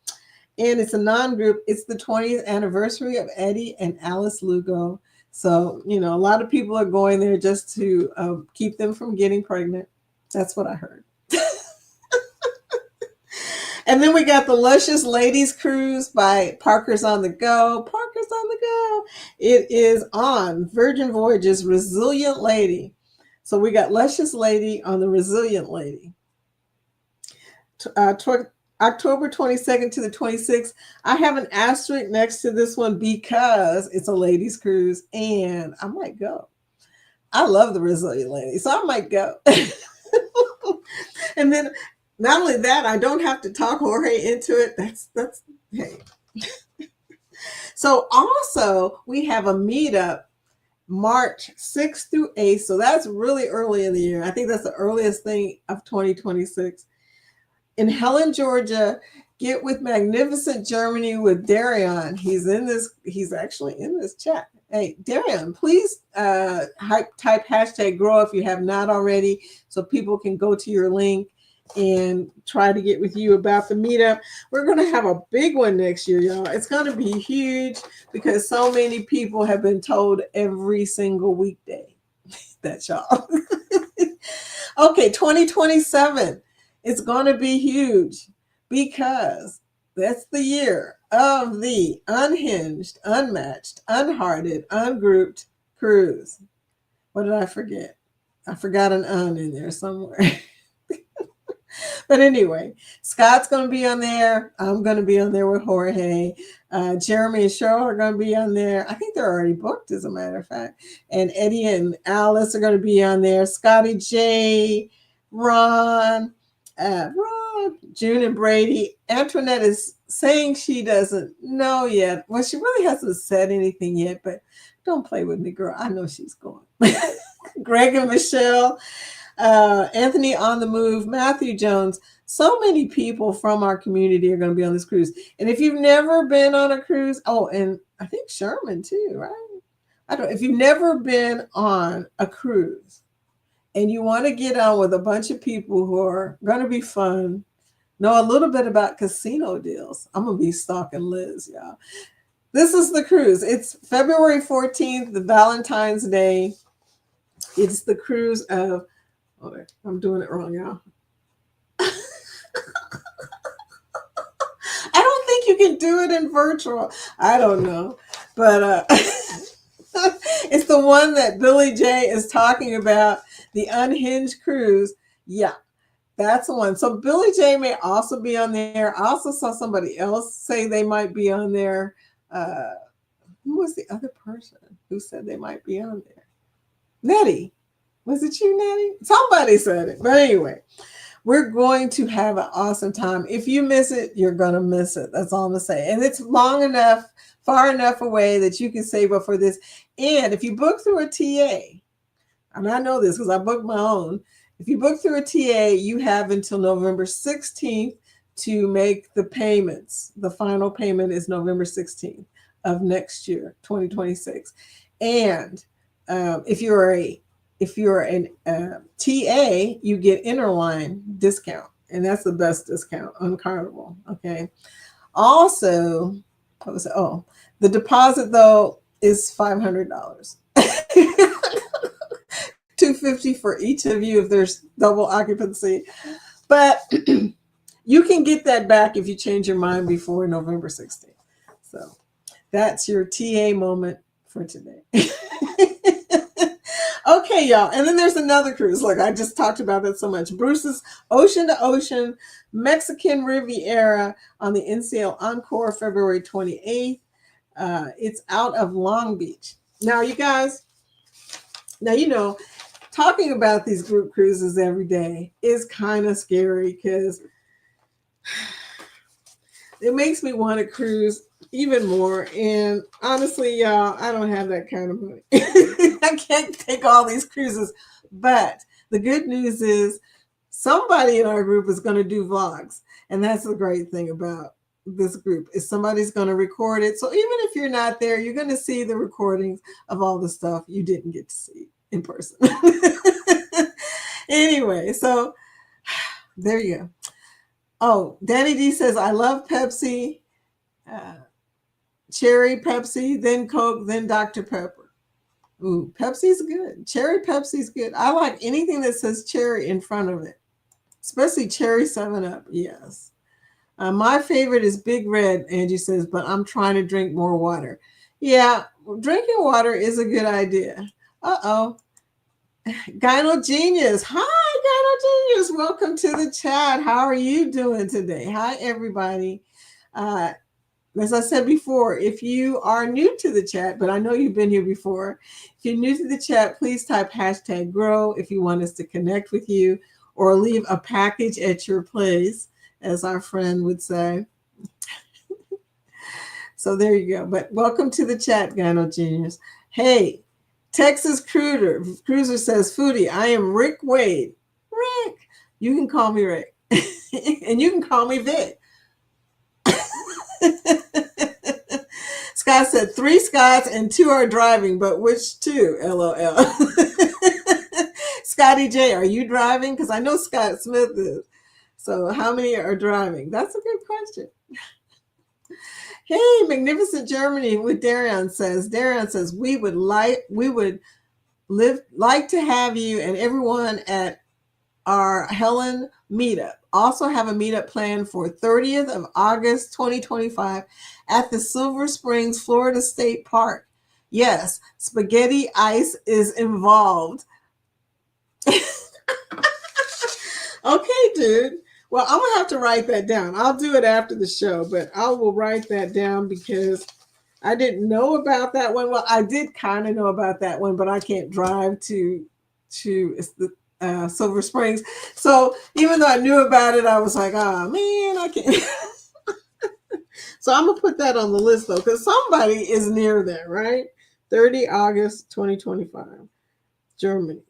and it's a non-group. It's the 20th anniversary of Eddie and Alice Lugo. So, a lot of people are going there just to keep them from getting pregnant. That's what I heard. And then we got the Luscious Ladies Cruise by Parker's on the Go. Parker's on the Go. It is on Virgin Voyages Resilient Lady. So we got Luscious Lady on the Resilient Lady. October 22nd to the 26th. I have an asterisk next to this one because it's a ladies cruise and I might go. I love the Resilient Lady, so I might go. And then not only that, I don't have to talk Jorge into it. That's hey. So also we have a meetup March 6th through 8th. So that's really early in the year. I think that's the earliest thing of 2026. In Helen, Georgia, Get with Magnificent Germany with Darion. He's actually in this chat. Hey, Darion, please type hashtag grow if you have not already, so people can go to your link and try to get with you about the meetup. We're going to have a big one next year, y'all. It's going to be huge because so many people have been told every single weekday that y'all. Okay, 2027. It's going to be huge because That's the year of the unhinged, unmatched, unhearted, ungrouped cruise. What did I forget? I forgot an in there somewhere. But anyway, Scott's going to be on there. I'm going to be on there with Jorge. Jeremy and Cheryl are going to be on there. I think they're already booked, as a matter of fact. And Eddie and Alice are going to be on there. Scotty J, Ron, June and Brady. Antoinette is saying she doesn't know yet. Well, she really hasn't said anything yet, but don't play with me, girl. I know she's going. Greg and Michelle. Anthony on the move, Matthew Jones. So many people from our community are going to be on this cruise. And if you've never been on a cruise, and I think Sherman too, right? If you've never been on a cruise and you want to get on with a bunch of people who are going to be fun, know a little bit about casino deals. I'm going to be stalking Liz, y'all. This is the cruise. It's February 14th, the Valentine's Day. It's the cruise of, I'm doing it wrong, y'all. I don't think you can do it in virtual. I don't know. But it's the one that Billy J is talking about, the unhinged cruise. Yeah, that's the one. So Billy J may also be on there. I also saw somebody else say they might be on there. Who was the other person who said they might be on there? Nettie. Was it you, Nettie? Somebody said it. But anyway, we're going to have an awesome time. If you miss it, you're going to miss it. That's all I'm going to say. And it's long enough, far enough away that you can save up for this. And if you book through a TA, and I know this because I booked my own. If you book through a TA, you have until November 16th to make the payments. The final payment is November 16th of next year, 2026. And if you're an TA, you get interline discount, and that's the best discount on Carnival. Okay. Also, the deposit though is $500. $250 for each of you if there's double occupancy, but you can get that back if you change your mind before November 16th. So that's your TA moment for today. Okay, y'all. And then there's another cruise. Look, I just talked about that so much. Bruce's Ocean to Ocean Mexican Riviera on the NCL Encore, February 28th. It's out of Long Beach. Now, you guys, talking about these group cruises every day is kind of scary because it makes me want to cruise even more. And honestly, y'all, I don't have that kind of money. I can't take all these cruises. But the good news is somebody in our group is going to do vlogs. And that's the great thing about this group is somebody's going to record it. So even if you're not there, you're going to see the recordings of all the stuff you didn't get to see in person. Anyway, so there you go. Oh, Danny D says, I love Pepsi, cherry Pepsi, then Coke, then Dr. Pepper. Ooh, Pepsi's good. Cherry Pepsi's good. I like anything that says cherry in front of it, especially cherry 7-Up. Yes. My favorite is Big Red, Angie says, but I'm trying to drink more water. Yeah, drinking water is a good idea. Uh-oh. Gyno Genius. Hi, Gyno Genius. Welcome to the chat. How are you doing today? Hi, everybody. As I said before, if you are new to the chat, but I know you've been here before, if you're new to the chat, please type #grow if you want us to connect with you or leave a package at your place, as our friend would say. So there you go. But welcome to the chat, Gyno Genius. Hey, Texas Cruiser says, Foodie, I am Rick Wade. Rick, you can call me Rick. And you can call me Vic. Scott said 3 Scots and 2 are driving, but which 2? LOL. Scotty J, are you driving? Because I know Scott Smith is. So how many are driving? That's a good question. Hey, Magnificent Germany with Darian says, we would like to have you and everyone at our Helen meetup. Also have a meetup planned for 30th of August 2025 at the Silver Springs, Florida State Park. Yes, spaghetti ice is involved. Okay, dude. Well, I'm gonna have to write that down. I'll do it after the show, but I will write that down because I didn't know about that one. Well, I did kind of know about that one, but I can't drive to Silver Springs. So even though I knew about it, I was like, oh man, I can't. So I'm gonna put that on the list though, because somebody is near there, right? 30 August 2025, Germany.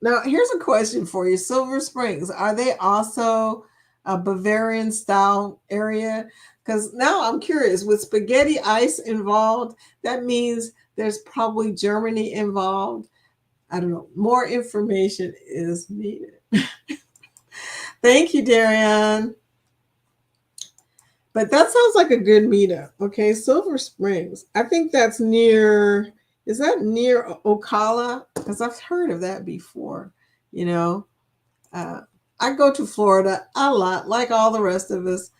Now, here's a question for you. Silver Springs, are they also a Bavarian style area? Because now I'm curious, with spaghetti ice involved, that means there's probably Germany involved. I don't know. More information is needed. Thank you, Darian. But that sounds like a good meetup. Okay, Silver Springs. I think that's near, is that near Ocala? Because I've heard of that before. You know, uh, I go to Florida a lot, like all the rest of us.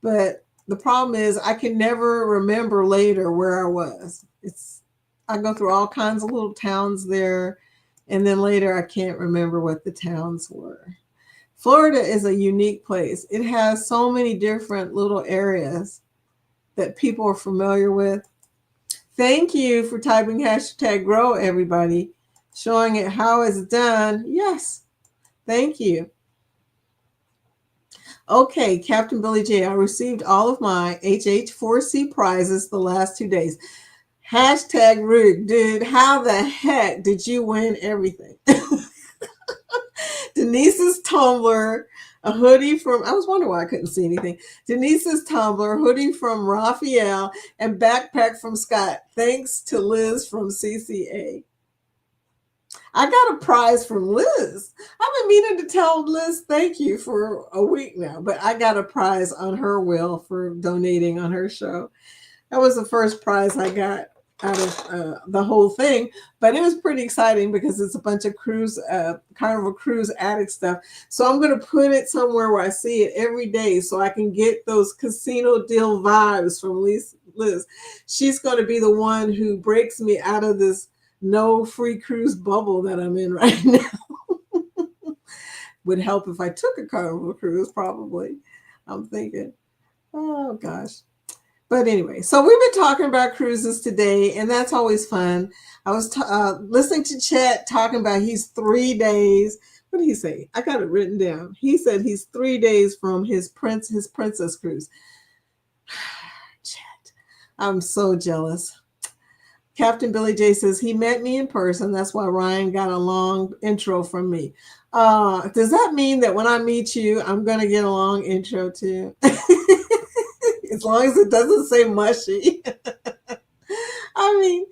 But the problem is I can never remember later where I was. I go through all kinds of little towns there, and then later I can't remember what the towns were. Florida is a unique place. It has so many different little areas that people are familiar with. Thank you for typing hashtag grow, everybody. Showing it how it's done. Yes, thank you. Okay, Captain Billy J, I received all of my HH4C prizes the last 2 days. Hashtag Rig, dude, how the heck did you win everything? Denise's tumbler, a hoodie from, I was wondering why I couldn't see anything. Denise's tumbler, hoodie from Raphael, and backpack from Scott. Thanks to Liz from CCA. I got a prize from Liz. I've been meaning to tell Liz thank you for a week now, but I got a prize on her will for donating on her show. That was the first prize I got out of the whole thing, but it was pretty exciting because it's a bunch of Carnival Cruise addict stuff. So I'm going to put it somewhere where I see it every day so I can get those casino deal vibes from Liz. She's going to be the one who breaks me out of this no free cruise bubble that I'm in right now. Would help if I took a Carnival Cruise, probably. I'm thinking, oh gosh. But anyway, so we've been talking about cruises today, and that's always fun. I was listening to Chet talking about he's 3 days. What did he say? I got it written down. He said he's 3 days from his princess cruise. Chet, I'm so jealous. Captain Billy J says he met me in person. That's why Ryan got a long intro from me. Does that mean that when I meet you, I'm going to get a long intro too? As long as it doesn't say mushy. I mean,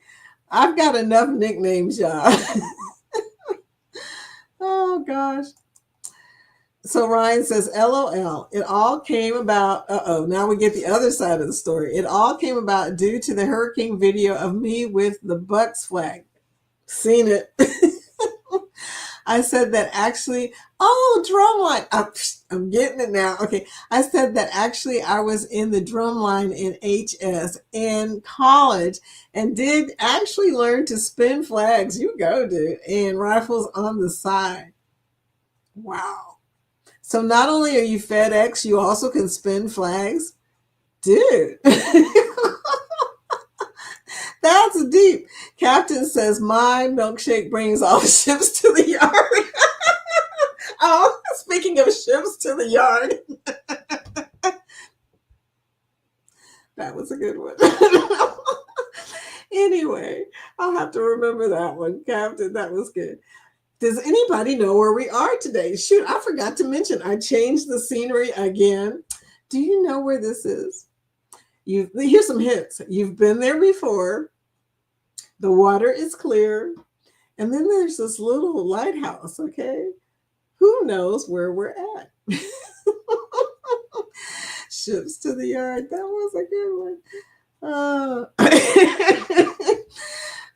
I've got enough nicknames, y'all. Oh, gosh. So Ryan says, LOL. It all came about, now we get the other side of the story. It all came about due to the hurricane video of me with the Bucks flag. Seen it. I said that actually, drumline. I'm getting it now. Okay. I said that actually I was in the drumline in HS in college and did actually learn to spin flags. You go, dude. And rifles on the side. Wow. So not only are you FedEx, you also can spin flags? Dude. That's deep. Captain says, my milkshake brings all the ships to the yard. Oh, speaking of ships to the yard. That was a good one. Anyway, I'll have to remember that one, Captain. That was good. Does anybody know where we are today? Shoot, I forgot to mention, I changed the scenery again. Do you know where this is? Here's some hints. You've been there before. The water is clear. And then there's this little lighthouse, okay? Who knows where we're at? Ships to the yard. That was a good one.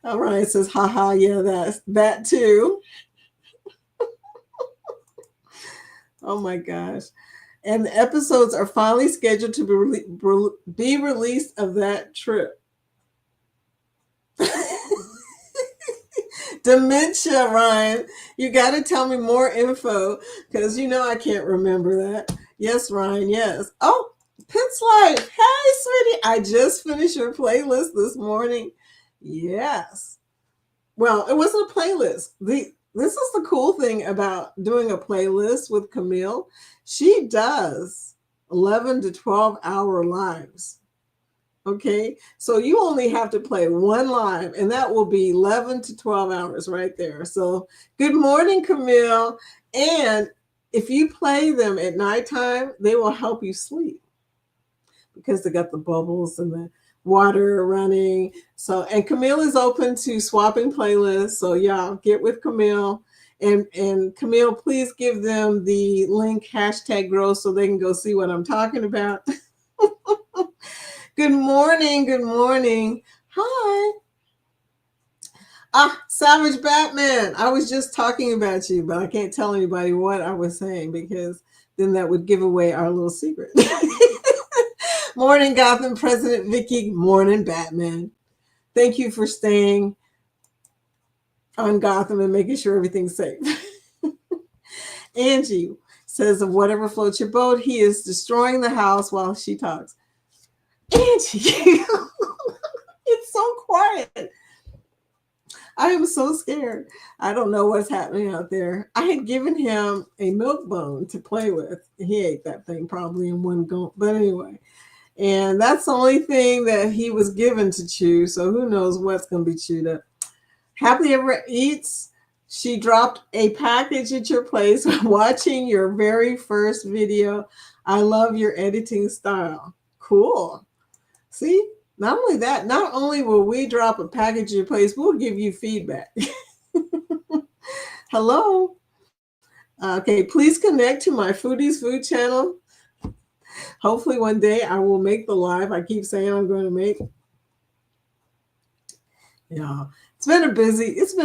All right, it says, haha, yeah, that's that too. Oh my gosh. And the episodes are finally scheduled to be released of that trip. Dementia, Ryan. You got to tell me more info because you know I can't remember that. Yes, Ryan, yes. Oh, Pit's Life. Hey, sweetie. I just finished your playlist this morning. Yes. Well, it wasn't a playlist. This is the cool thing about doing a playlist with Camille. She does 11 to 12-hour lives. Okay, so you only have to play one live, and that will be 11 to 12 hours right there. So, good morning, Camille. And if you play them at nighttime, they will help you sleep because they got the bubbles and the water running. So, and Camille is open to swapping playlists. So, y'all get with Camille. And Camille, please give them the link #grow so they can go see what I'm talking about. Good morning. Good morning. Hi. Ah, Savage Batman. I was just talking about you, but I can't tell anybody what I was saying because then that would give away our little secret. Morning, Gotham President Vicky. Morning, Batman. Thank you for staying on Gotham and making sure everything's safe. Angie says, of whatever floats your boat, he is destroying the house while she talks. Angie, it's so quiet. I am so scared. I don't know what's happening out there. I had given him a milk bone to play with. He ate that thing probably in one go. But anyway, and that's the only thing that he was given to chew. So who knows what's going to be chewed up. Happily Ever Eats. She dropped a package at your place watching your very first video. I love your editing style. Cool. See? Not only that, not only will we drop a package at your place, we'll give you feedback. Hello. Okay, please connect to my Foodies Food channel. Hopefully one day I will make the live I keep saying I'm going to make. Yeah, it's been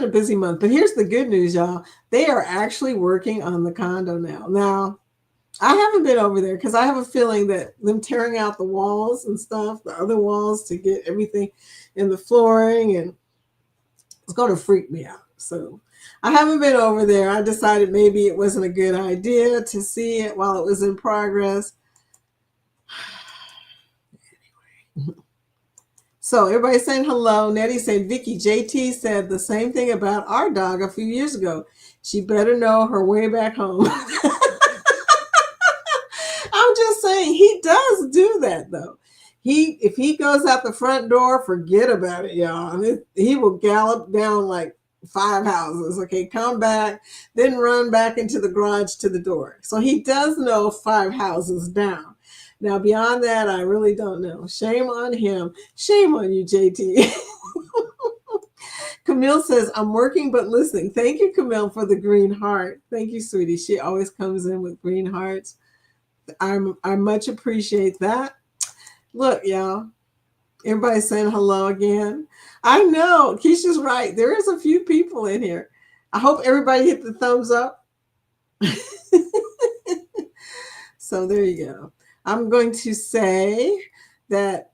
a busy month. But here's the good news, y'all. They are actually working on the condo now. Now, I haven't been over there because I have a feeling that them tearing out the walls and stuff, the other walls to get everything in the flooring, and it's going to freak me out. So I haven't been over there. I decided maybe it wasn't a good idea to see it while it was in progress. Anyway. So everybody's saying hello. Nettie said, Vicky, JT said the same thing about our dog a few years ago. She better know her way back home. I'm just saying he does do that though. If he goes out the front door, forget about it, y'all. I mean, he will gallop down like 5 houses. Okay, come back, then run back into the garage to the door. So he does know 5 houses down. Now beyond that, I really don't know. Shame on him. Shame on you, JT. Camille says, I'm working but listening. Thank you, Camille, for the green heart. Thank you, sweetie. She always comes in with green hearts. I much appreciate that. Look, y'all, everybody's saying hello again. I know, Keisha's right. There is a few people in here. I hope everybody hit the thumbs up. So there you go. I'm going to say that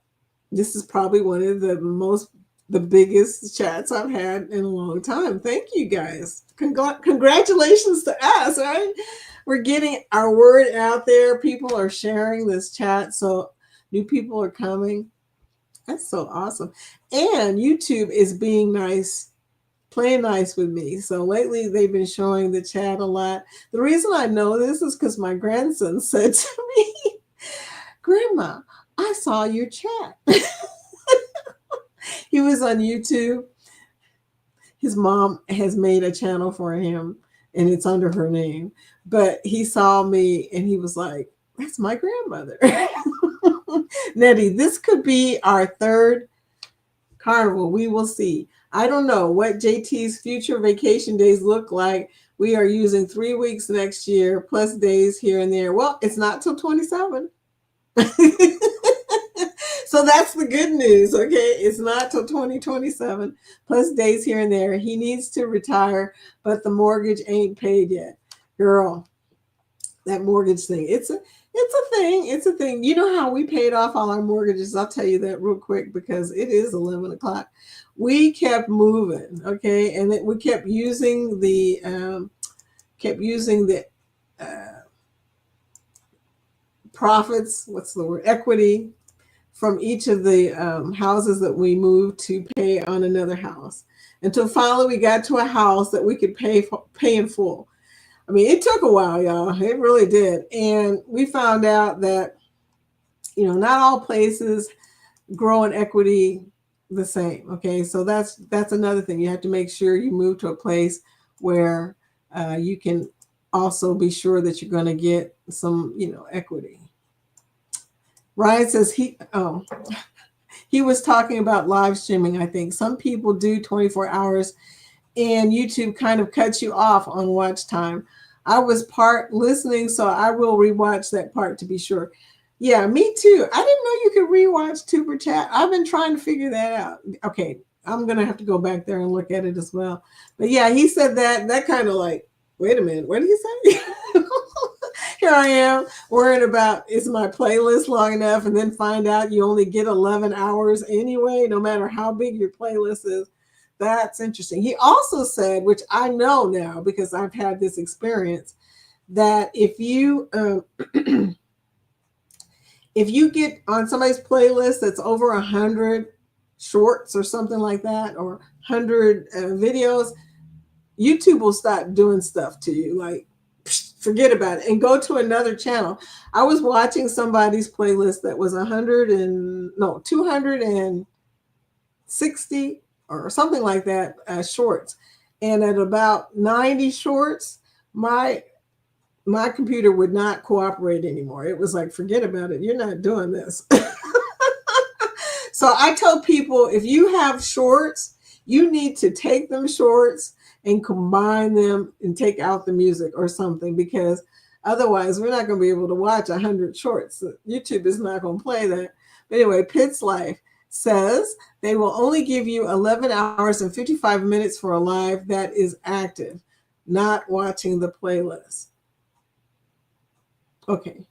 this is probably one of the biggest chats I've had in a long time. Thank you guys. Congratulations to us, right? We're getting our word out there. People are sharing this chat, so new people are coming. That's so awesome. And YouTube is being nice, playing nice with me. So lately they've been showing the chat a lot. The reason I know this is because my grandson said to me, Grandma, I saw your chat. He was on YouTube. His mom has made a channel for him and it's under her name. But he saw me and he was like, that's my grandmother. Nettie, this could be our 3rd carnival. We will see. I don't know what JT's future vacation days look like. We are using 3 weeks next year, plus days here and there. Well, it's not till 27. So So that's the good news, okay? It's not till 2027, plus days here and there. He needs to retire, but the mortgage ain't paid yet. Girl, that mortgage thing. It's a thing. It's a thing. You know how we paid off all our mortgages? I'll tell you that real quick because it is 11 o'clock. We kept moving, okay? And we kept using the uh, profits, what's the word, equity from each of the houses that we moved to pay on another house until finally we got to a house that we could pay in full. I mean, it took a while, y'all. It really did. And we found out that, not all places grow in equity the same. Okay. So that's another thing. You have to make sure you move to a place where you can also be sure that you're going to get some, equity. Ryan says he was talking about live streaming. I think some people do 24 hours and YouTube kind of cuts you off on watch time. I was part listening, so I will rewatch that part to be sure. Yeah, me too. I didn't know you could rewatch Tuber Chat. I've been trying to figure that out. Okay, I'm going to have to go back there and look at it as well. But yeah, he said that kind of like, wait a minute, what did he say? Here I am worrying about, is my playlist long enough? And then find out you only get 11 hours anyway, no matter how big your playlist is. That's interesting. He also said, which I know now because I've had this experience, that if you if you get on somebody's playlist that's over 100 shorts or something like that, or 100 videos, YouTube will start doing stuff to you, like forget about it and go to another channel. I was watching somebody's playlist that was 260 or something like that shorts, and at about 90 shorts, my computer would not cooperate anymore. It was like, forget about it, you're not doing this. So I tell people, if you have shorts, you need to take them shorts and combine them and take out the music or something, because otherwise we're not going to be able to watch 100 shorts. YouTube is not going to play that. But anyway, Pitt's Life says they will only give you 11 hours and 55 minutes for a live that is active, not watching the playlist. Okay,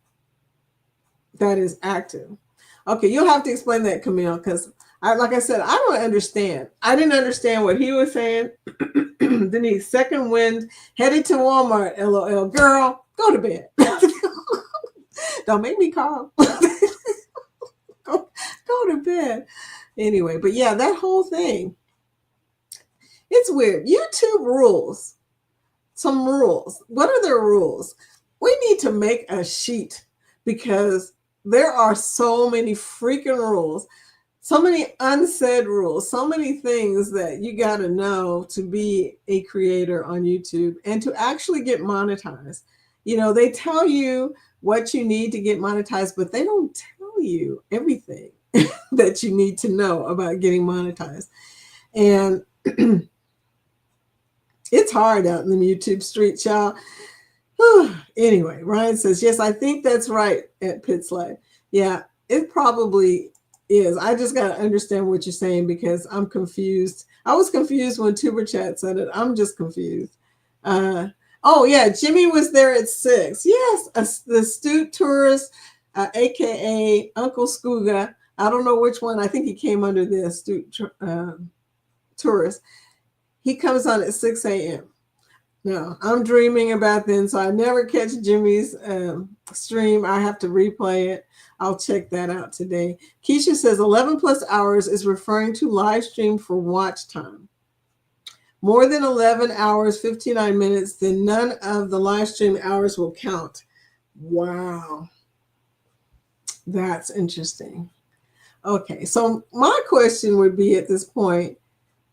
that is active. Okay, you'll have to explain that, Camille, because like I said, I don't understand. I didn't understand what he was saying. Denise, second wind, headed to Walmart, LOL. Girl, go to bed. Don't make me call. Go to bed. Anyway, but yeah, that whole thing, it's weird. YouTube rules. Some rules. What are their rules? We need to make a sheet because there are so many freaking rules. So many unsaid rules, so many things that you got to know to be a creator on YouTube and to actually get monetized. They tell you what you need to get monetized, but they don't tell you everything that you need to know about getting monetized. And it's hard out in the YouTube streets, y'all. Anyway, Ryan says, yes, I think that's right at Pitt's Life. Yeah, it probably is. I just got to understand what you're saying because I'm confused. I was confused when Tuber Chat said it. I'm just confused. Oh, yeah, Jimmy was there at 6. Yes, the astute tourist, a.k.a. Uncle Scooga. I don't know which one. I think he came under the astute tourist. He comes on at 6 a.m. No, I'm dreaming about then, so I never catch Jimmy's stream. I have to replay it. I'll check that out today. Keisha says 11 plus hours is referring to live stream for watch time. More than 11 hours, 59 minutes, then none of the live stream hours will count. Wow. That's interesting. Okay, so my question would be at this point,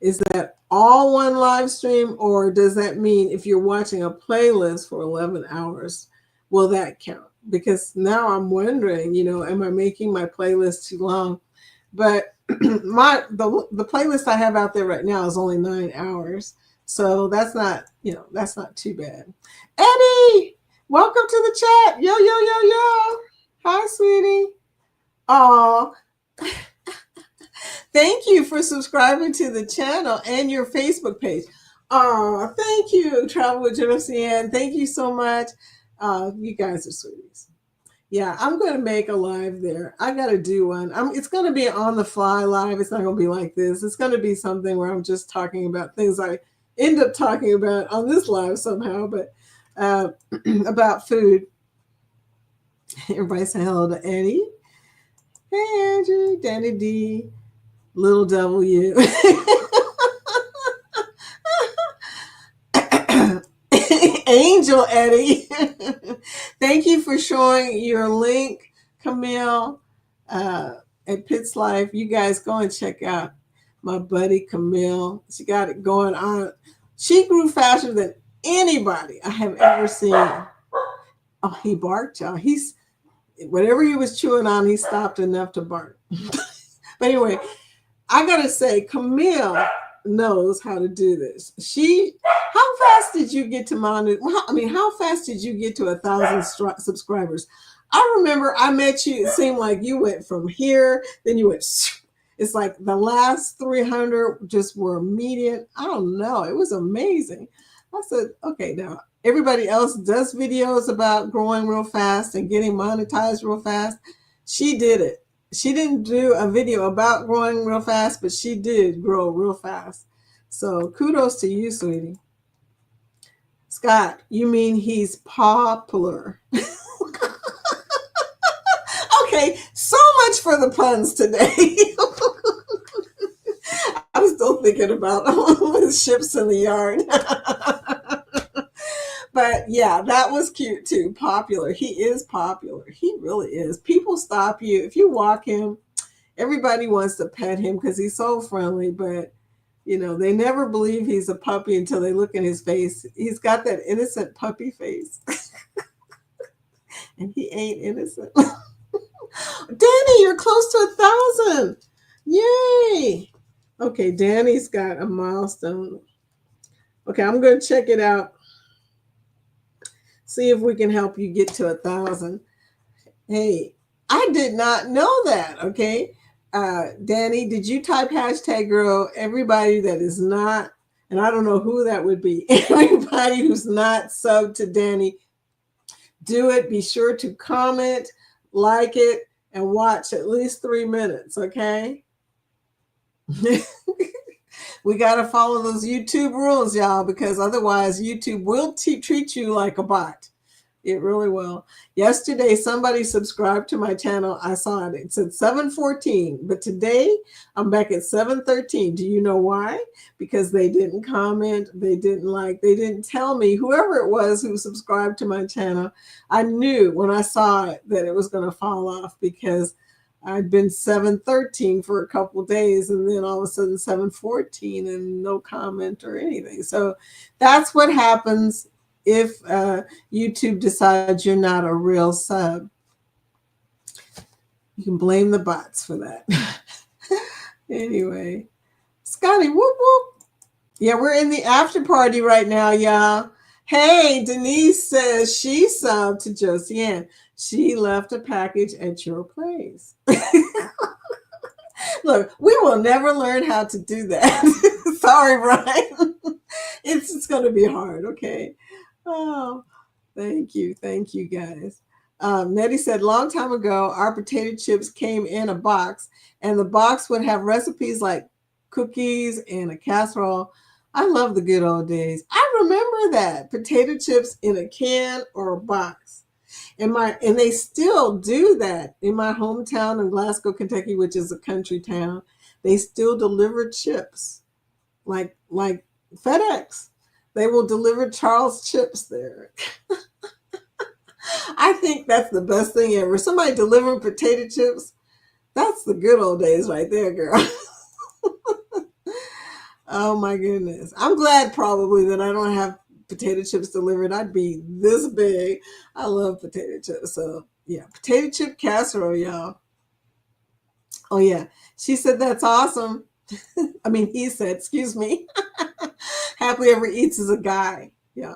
is that all one live stream, or does that mean if you're watching a playlist for 11 hours, will that count? Because now I'm wondering, am I making my playlist too long? But the playlist I have out there right now is only 9 hours. So that's not too bad. Eddie, welcome to the chat. Yo. Hi, sweetie. Oh, Thank you for subscribing to the channel and your Facebook page. Oh, thank you, Travel with Jennifer Ann. Thank you so much. You guys are sweeties. Yeah, I'm going to make a live there. I got to do one. It's going to be on the fly live. It's not going to be like this. It's going to be something where I'm just talking about things I end up talking about on this live somehow, but about food. Everybody say hello to Eddie. Hey, Andrew, Danny D, Little W. Angel Eddie. Thank you for showing your link, Camille, at Pitts Life. You guys go and check out my buddy Camille. She got it going on. She grew faster than anybody I have ever seen. Oh, he barked, y'all. Whatever he was chewing on, he stopped enough to bark. But anyway, I gotta say, Camille knows how to do this. How fast did you get to how fast did you get to 1,000 subscribers? I remember I met you. It seemed like you went from here, then you went. It's like the last 300 just were immediate. I don't know. It was amazing. I said, okay, now everybody else does videos about growing real fast and getting monetized real fast. She did it. She didn't do a video about growing real fast, but she did grow real fast. So kudos to you, sweetie. Scott, you mean he's popular? Okay, so much for the puns today. I was still thinking about ships in the yard. But yeah, that was cute too. Popular. He is popular. He really is. People stop you. If you walk him, everybody wants to pet him because he's so friendly, but they never believe he's a puppy until they look in his face. He's got that innocent puppy face. And he ain't innocent. Danny, you're close to 1,000. Yay. Okay, Danny's got a milestone. Okay, I'm going to check it out. See if we can help you get to 1,000. Hey, I did not know that, okay? Danny, did you type #grow? Everybody that is not, and I don't know who that would be, everybody who's not subbed to Danny, do it. Be sure to comment, like it, and watch at least 3 minutes, okay? We got to follow those YouTube rules, y'all, because otherwise YouTube will treat you like a bot. It really will. Yesterday, somebody subscribed to my channel. I saw it. It said 7:14, but today I'm back at 7:13. Do you know why? Because they didn't comment. They didn't like. They didn't tell me. Whoever it was who subscribed to my channel, I knew when I saw it that it was going to fall off because I'd been 7:13 for a couple of days, and then all of a sudden 7:14 and no comment or anything. So that's what happens if YouTube decides you're not a real sub. You can blame the bots for that. Anyway, Scotty, whoop whoop. Yeah, we're in the after party right now, y'all. Hey, Denise says she subbed to Josie Ann. She left a package at your place. Look, we will never learn how to do that. Sorry, Brian. It's going to be hard, okay? Oh, thank you. Thank you, guys. Nettie said, long time ago, our potato chips came in a box, and the box would have recipes like cookies and a casserole. I love the good old days. I remember that. Potato chips in a can or a box. And they still do that in my hometown in Glasgow, Kentucky, which is a country town. They still deliver chips like FedEx. They will deliver Charles chips there. I think that's the best thing ever. Somebody delivering potato chips. That's the good old days right there, girl. Oh my goodness. I'm glad probably that I don't have potato chips delivered. I'd be this big. I love potato chips. So yeah, potato chip casserole, y'all. Oh yeah. She said that's awesome. I mean, he said, excuse me. Happily ever eats is a guy. Yeah.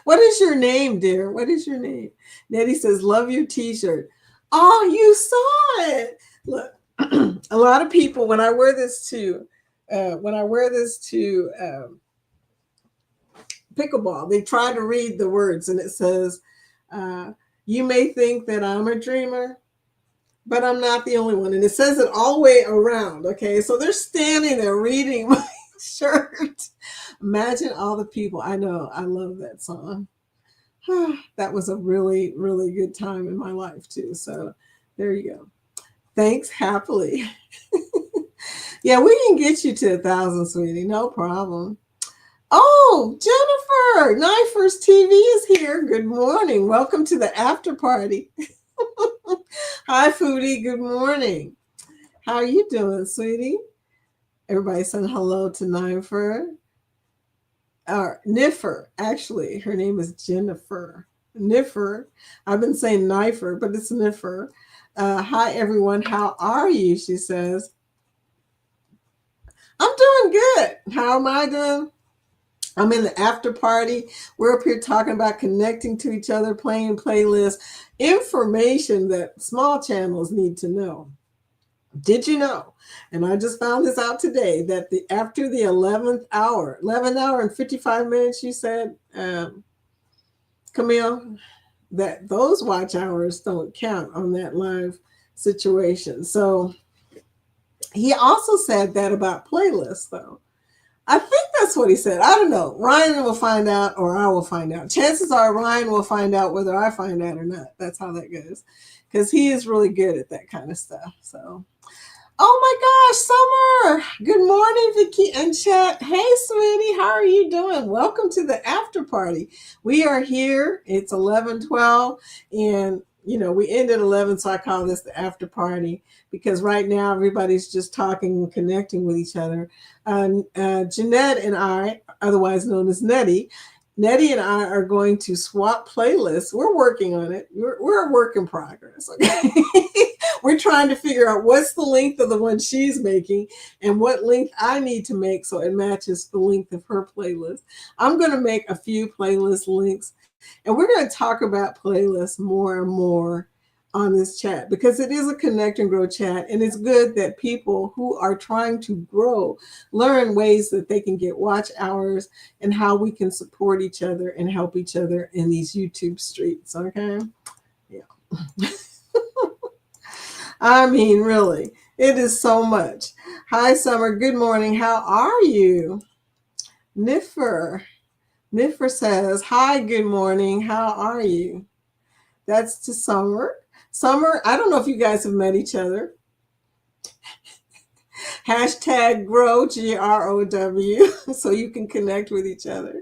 What is your name, dear? What is your name? Nettie says, love your t-shirt. Oh, you saw it. Look, A lot of people, when I wear this to pickleball, they try to read the words, and it says, uh, "You may think that I'm a dreamer, but I'm not the only one." And it says it all the way around. Okay, so they're standing there reading my shirt. Imagine all the people. I know. I love that song. That was a really, really good time in my life too. So there you go. Thanks, happily. Yeah, we can get you to 1,000, sweetie. No problem. Oh, Jennifer, Knifers TV is here. Good morning. Welcome to the after party. Hi, Foodie. Good morning. How are you doing, sweetie? Everybody saying hello to Knifer. Niffer, actually. Her name is Jennifer. Niffer. I've been saying Knifer, but it's Niffer. Hi, everyone. How are you? She says. I'm doing good. How am I doing? I'm in the after party. We're up here talking about connecting to each other, playing playlists, information that small channels need to know. Did you know? And I just found this out today that after the 11th hour, 11 hour and 55 minutes, you said, Camille, that those watch hours don't count on that live situation. So he also said that about playlists, though. I think that's what he said. I don't know. Ryan will find out, or I will find out. Chances are Ryan will find out whether I find out or not. That's how that goes. Because he is really good at that kind of stuff. So, oh my gosh, Summer. Good morning, Vicky and chat. Hey, sweetie, how are you doing? Welcome to the after party. We are here. It's 11:12, and we end at 11, so I call this the after party because right now everybody's just talking and connecting with each other. Jeanette and I, otherwise known as Nettie and I are going to swap playlists. We're working on it. We're a work in progress. Okay. We're trying to figure out what's the length of the one she's making and what length I need to make so it matches the length of her playlist. I'm going to make a few playlist links, and we're going to talk about playlists more and more on this chat because it is a connect and grow chat, and it's good that people who are trying to grow learn ways that they can get watch hours and how we can support each other and help each other in these YouTube streets. Okay. Yeah. I mean, really, it is so much. Hi, Summer. Good morning. How are you? Niffer says, hi, good morning. How are you? That's to Summer. Summer, I don't know if you guys have met each other. Hashtag grow, GROW, so you can connect with each other.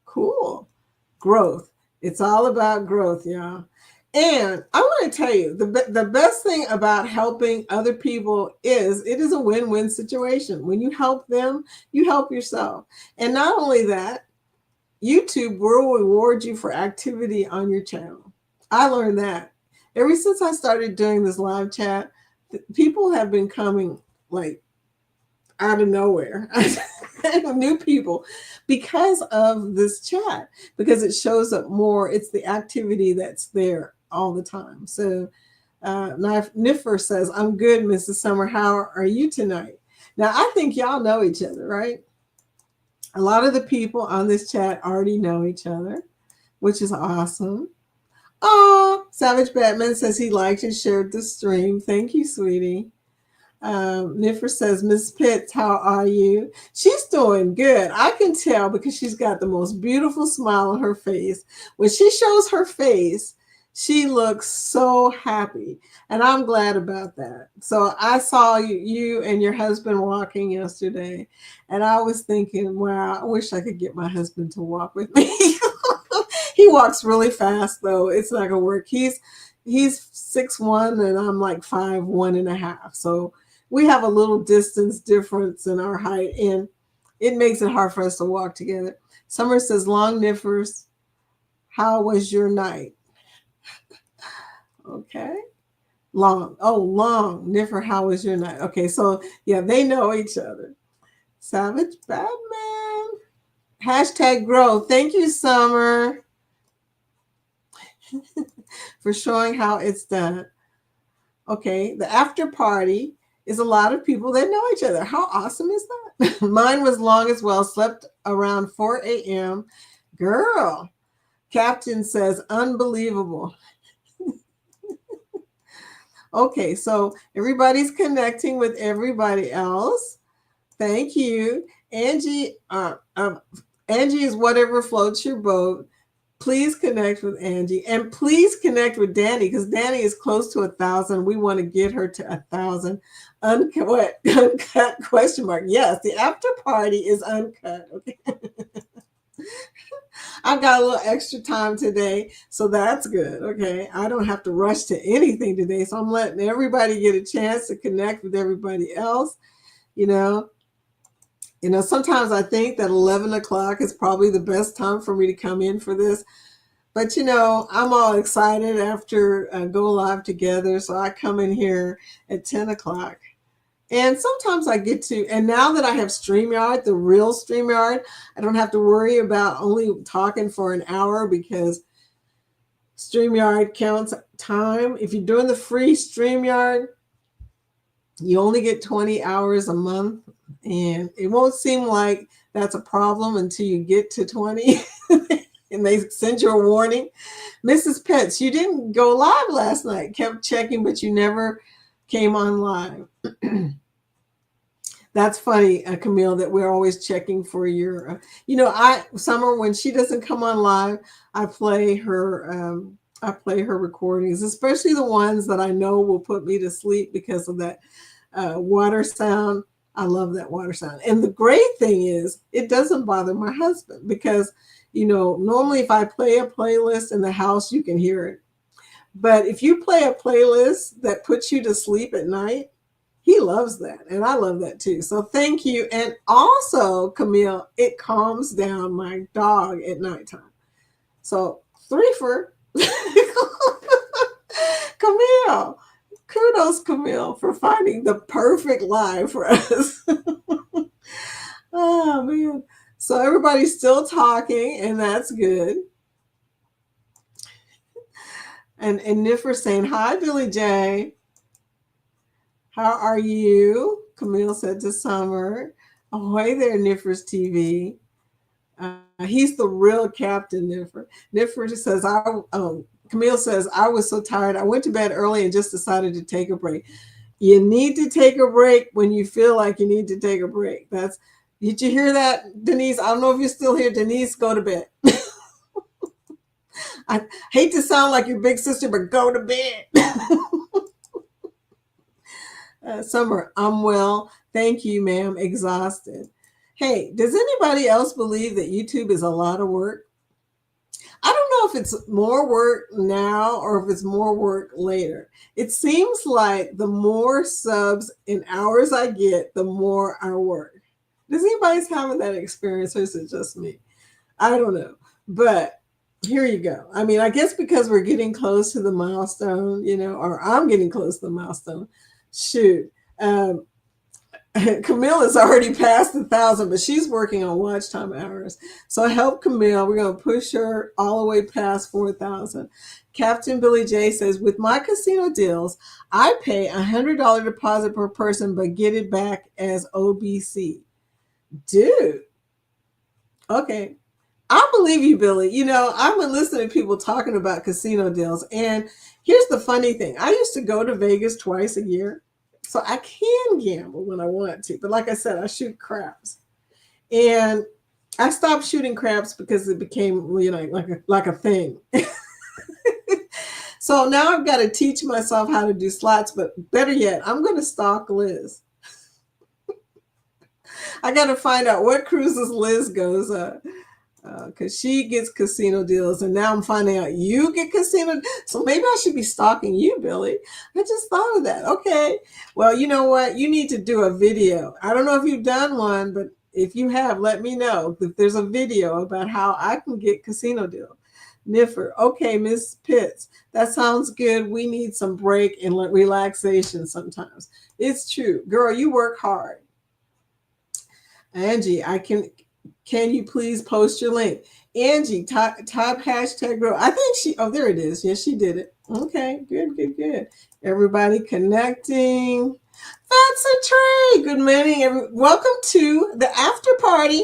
Cool. Growth. It's all about growth, y'all. And I want to tell you, the best thing about helping other people is it is a win-win situation. When you help them, you help yourself. And not only that, YouTube will reward you for activity on your channel. I learned that. Ever since I started doing this live chat, people have been coming like out of nowhere. New people because of this chat, because it shows up more. It's the activity that's there all the time. So Niffer says, I'm good, Mrs. Summer. How are you tonight? Now, I think y'all know each other, right? A lot of the people on this chat already know each other, which is awesome. Oh, Savage Batman says he liked and shared the stream. Thank you, sweetie. Niffer says, Miss Pitts, how are you? She's doing good. I can tell because she's got the most beautiful smile on her face. When she shows her face, she looks so happy. And I'm glad about that. So I saw you and your husband walking yesterday. And I was thinking, wow, I wish I could get my husband to walk with me. He walks really fast, though. It's not going to work. He's 6'1", and I'm like 5'1.5". So we have a little distance difference in our height, and it makes it hard for us to walk together. Summer says, long Niffers, how was your night? Okay. Long. Oh, long. Niffer, how was your night? Okay, so yeah, they know each other. Savage Batman. Hashtag grow. Thank you, Summer, for showing how it's done. Okay, the after party is a lot of people that know each other. How awesome is that? Mine was long as well, slept around 4 a.m. Girl, Captain says, unbelievable. Okay, so everybody's connecting with everybody else. Thank you. Angie is whatever floats your boat. Please connect with Angie and please connect with Danny because Danny is close to 1,000. We want to get her to 1,000. Uncut, uncut question mark. Yes, the after party is uncut. Okay. I got a little extra time today, so that's good. Okay. I don't have to rush to anything today. So I'm letting everybody get a chance to connect with everybody else. You know, sometimes I think that 11 o'clock is probably the best time for me to come in for this. But, I'm all excited after go live together. So I come in here at 10 o'clock. And sometimes I get to, and now that I have StreamYard, the real StreamYard, I don't have to worry about only talking for an hour because StreamYard counts time. If you're doing the free StreamYard, you only get 20 hours a month. And it won't seem like that's a problem until you get to 20 and they send you a warning. Mrs. Pitts, you didn't go live last night. Kept checking, but you never came on live. That's funny, Camille, that we're always checking for your, Summer, when she doesn't come on live, I play her recordings, especially the ones that I know will put me to sleep because of that water sound. I love that water sound. And the great thing is it doesn't bother my husband because, normally if I play a playlist in the house, you can hear it. But if you play a playlist that puts you to sleep at night, he loves that. And I love that too. So thank you. And also, Camille, it calms down my dog at nighttime. So 3 for Camille. Kudos, Camille, for finding the perfect live for us. Oh, man. So everybody's still talking, and that's good. And Niffer saying, hi, Billy J. How are you? Camille said to Summer. Ahoy there, Niffer's TV. He's the real Captain Niffer. Niffer says, Camille says, I was so tired. I went to bed early and just decided to take a break. You need to take a break when you feel like you need to take a break. Did you hear that, Denise? I don't know if you're still here. Denise, go to bed. I hate to sound like your big sister, but go to bed. Summer, I'm well. Thank you, ma'am. Exhausted. Hey, does anybody else believe that YouTube is a lot of work? I don't know if it's more work now or if it's more work later. It seems like the more subs and hours I get, the more I work. Does anybody having that experience or is it just me? I don't know. But here you go. I mean, I guess because we're getting close to the milestone, or I'm getting close to the milestone. Shoot. Camille has already passed 1,000, but she's working on watch time hours. So help Camille. We're going to push her all the way past 4,000. Captain Billy J says, with my casino deals, I pay $100 deposit per person, but get it back as OBC. Dude. Okay. I believe you, Billy. I've been listening to people talking about casino deals. And here's the funny thing. I used to go to Vegas twice a year. So I can gamble when I want to. But like I said, I shoot craps. And I stopped shooting craps because it became, like a thing. So now I've got to teach myself how to do slots. But better yet, I'm going to stalk Liz. I got to find out what cruises Liz goes on. Because she gets casino deals, and now I'm finding out you get casino. So maybe I should be stalking you, Billy. I just thought of that. Okay. Well, you know what? You need to do a video. I don't know if you've done one, but if you have, let me know if there's a video about how I can get casino deals. Niffer. Okay, Miss Pitts. That sounds good. We need some break and relaxation sometimes. It's true. Girl, you work hard. Angie, can you please post your link? Angie, type hashtag grow. I think oh, there it is. Yes, she did it. Okay, good, good, good. Everybody connecting. That's a tree. Good morning, welcome to the after party.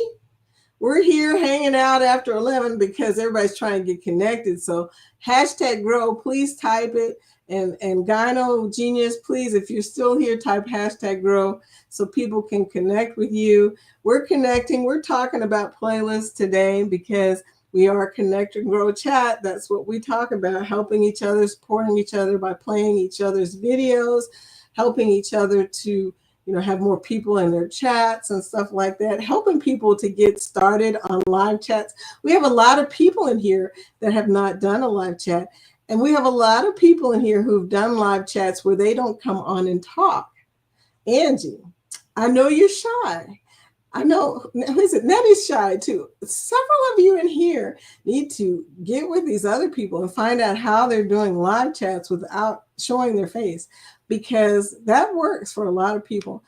We're here hanging out after 11 because everybody's trying to get connected. So hashtag grow, please type it. And Gyno Genius, please, if you're still here, type hashtag grow so people can connect with you. We're connecting. We're talking about playlists today because we are Connect and Grow Chat. That's what we talk about, helping each other, supporting each other by playing each other's videos, helping each other to have more people in their chats and stuff like that, helping people to get started on live chats. We have a lot of people in here that have not done a live chat. And we have a lot of people in here who've done live chats where they don't come on and talk. Angie, I know you're shy. I know, listen, Nettie's shy too. Several of you in here need to get with these other people and find out how they're doing live chats without showing their face, because that works for a lot of people.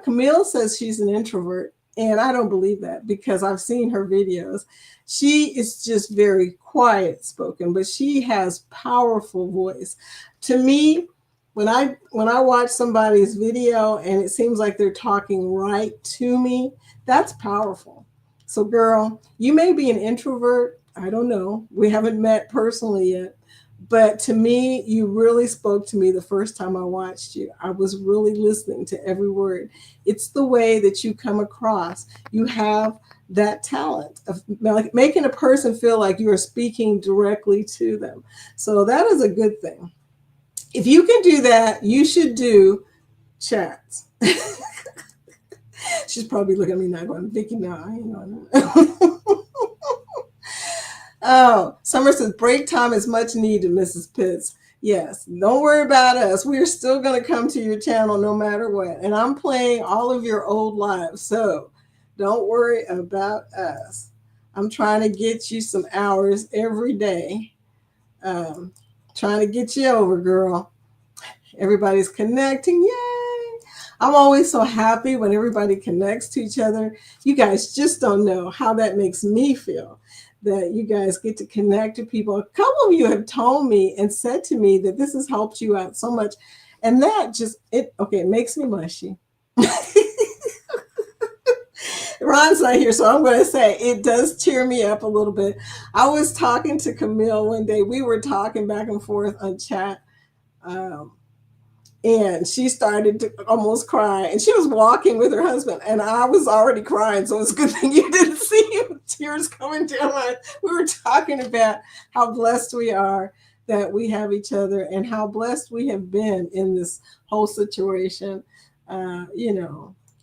Camille says she's an introvert, and I don't believe that because I've seen her videos. She is just very quiet spoken, but she has powerful voice. To me, when I watch somebody's video and it seems like they're talking right to me, that's powerful. So girl, you may be an introvert. I don't know. We haven't met personally yet. But to me, you really spoke to me the first time I watched you. I was really listening to every word. It's the way that you come across. You have that talent of making a person feel like you are speaking directly to them. So that is a good thing. If you can do that, you should do chats. She's probably looking at me now going, Vicki, no, I ain't on that. Oh, Summer says, break time is much needed, Mrs. Pitts. Yes, don't worry about us. We're still going to come to your channel no matter what. And I'm playing all of your old lives, so don't worry about us. I'm trying to get you some hours every day. Trying to get you over, girl. Everybody's connecting. Yay! I'm always so happy when everybody connects to each other. You guys just don't know how that makes me feel, that you guys get to connect to people. A couple of you have told me and said to me that this has helped you out so much. And that just, it makes me mushy. Ron's not here, so I'm going to say it does cheer me up a little bit. I was talking to Camille one day. We were talking back and forth on chat. And she started to almost cry. And she was walking with her husband. And I was already crying. So it's a good thing you didn't see tears coming down. We were talking about how blessed we are that we have each other and how blessed we have been in this whole situation.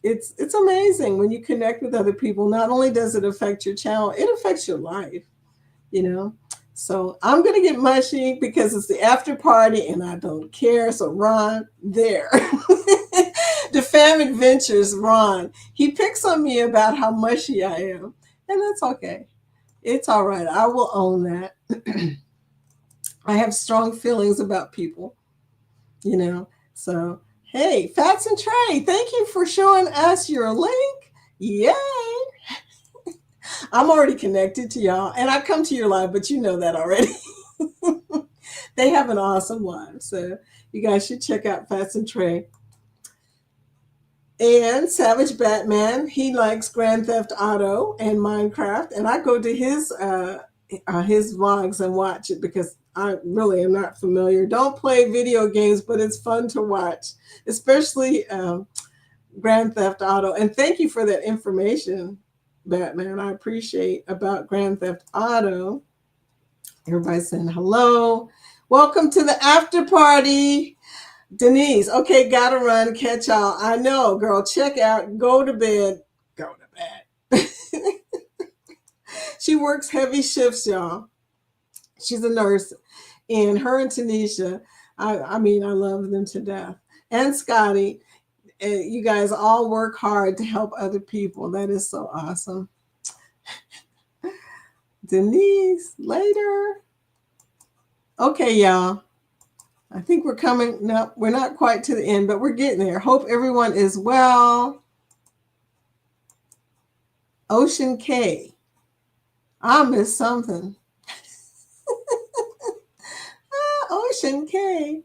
It's amazing when you connect with other people. Not only does it affect your channel, it affects your life, So I'm going to get mushy because it's the after party and I don't care. So Ron, there. The Fam Adventures, Ron, he picks on me about how mushy I am. And that's okay. It's all right. I will own that. I have strong feelings about people, So, hey, Fats and Trey, thank you for showing us your link. Yay. I'm already connected to y'all, and I come to your live, but you know that already. They have an awesome live, so you guys should check out Fats and Trey. And Savage Batman, he likes Grand Theft Auto and Minecraft, and I go to his vlogs and watch it because I really am not familiar. Don't play video games, but it's fun to watch, especially Grand Theft Auto. And thank you for that information, Batman. I appreciate about Grand Theft Auto. Everybody's saying hello. Welcome to the after party. Denise, okay, gotta run, catch y'all. I know, girl, check out, go to bed. Go to bed. She works heavy shifts, y'all. She's a nurse. And her and Tanisha, I love them to death. And Scotty, you guys all work hard to help other people. That is so awesome. Denise, later. Okay, y'all. I think we're coming. No, we're not quite to the end, but we're getting there. Hope everyone is well. Ocean K. I missed something. Ocean K.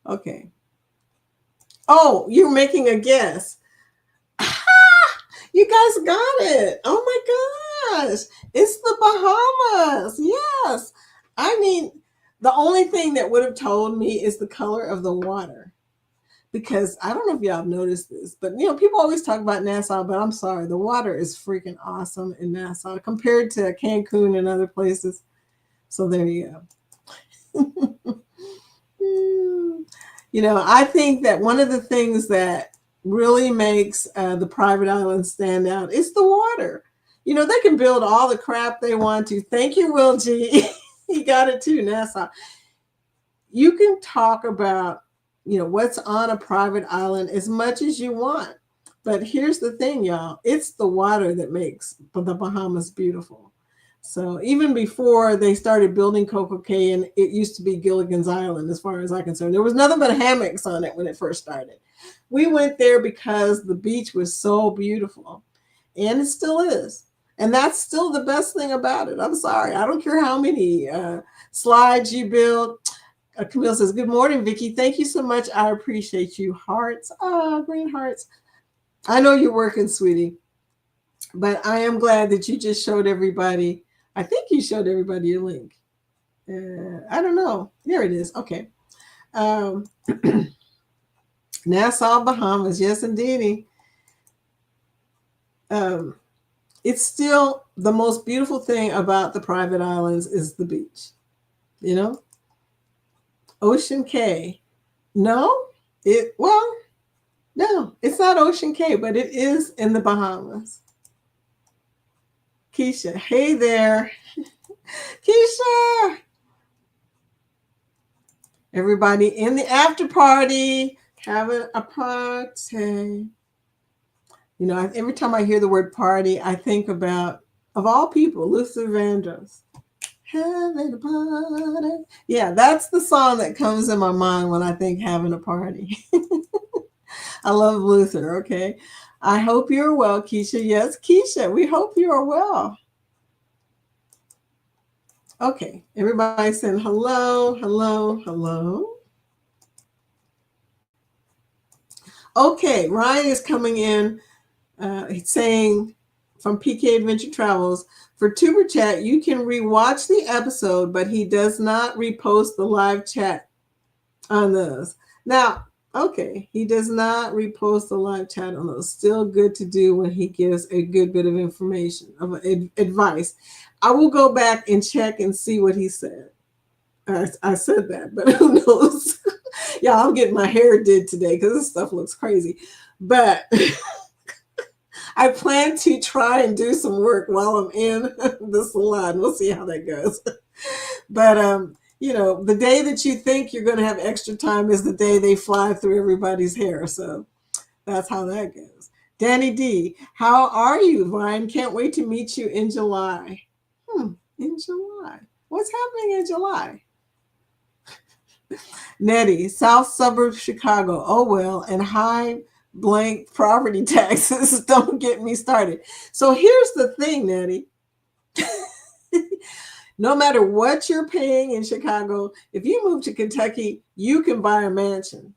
Okay. Oh, you're making a guess. You guys got it. Oh my gosh. It's the Bahamas. Yes. I mean, the only thing that would have told me is the color of the water. Because I don't know if y'all have noticed this, but people always talk about Nassau, but I'm sorry, the water is freaking awesome in Nassau compared to Cancun and other places. So there you go. I think that one of the things that really makes the private islands stand out is the water. They can build all the crap they want to. Thank you, Will G. He got it too, Nassau. You can talk about, what's on a private island as much as you want. But here's the thing, y'all. It's the water that makes the Bahamas beautiful. So even before they started building Coco Cay, and it used to be Gilligan's Island, as far as I'm concerned, there was nothing but hammocks on it when it first started. We went there because the beach was so beautiful, and it still is. And that's still the best thing about it. I'm sorry. I don't care how many slides you build. Camille says, good morning, Vicki. Thank you so much. I appreciate you. Hearts. Ah, green hearts. I know you're working, sweetie, but I am glad that you just showed everybody. I think you showed everybody your link. I don't know. There it is. Okay. Um, Nassau, Bahamas. Yes, indeedy. It's still the most beautiful thing about the private islands is the beach. Ocean Cay. No, no, it's not Ocean Cay, but it is in the Bahamas. Keisha, hey there. Keisha. Everybody in the after party, having a party. Every time I hear the word party, I think about, of all people, Luther Vandross. Having a party. Yeah, that's the song that comes in my mind when I think having a party. I love Luther, okay? I hope you're well, Keisha. Yes, Keisha, we hope you are well. Okay, everybody saying hello, hello, hello. Okay, Ryan is coming in saying from PK Adventure Travels, for Tuber Chat, you can rewatch the episode, but he does not repost the live chat on those. Now, okay, he does not repost the live chat on those. Still good to do when he gives a good bit of information, of advice. I will go back and check and see what he said. I said that, but who knows? Yeah, I'm getting my hair did today because this stuff looks crazy. But I plan to try and do some work while I'm in the salon. We'll see how that goes. But the day that you think you're going to have extra time is the day they fly through everybody's hair. So that's how that goes. Danny D, how are you, Vine? Can't wait to meet you in July. In July. What's happening in July? Nettie, South Suburb Chicago. Oh, well, and high blank property taxes. Don't get me started. So here's the thing, Nettie. No matter what you're paying in Chicago, if you move to Kentucky, you can buy a mansion.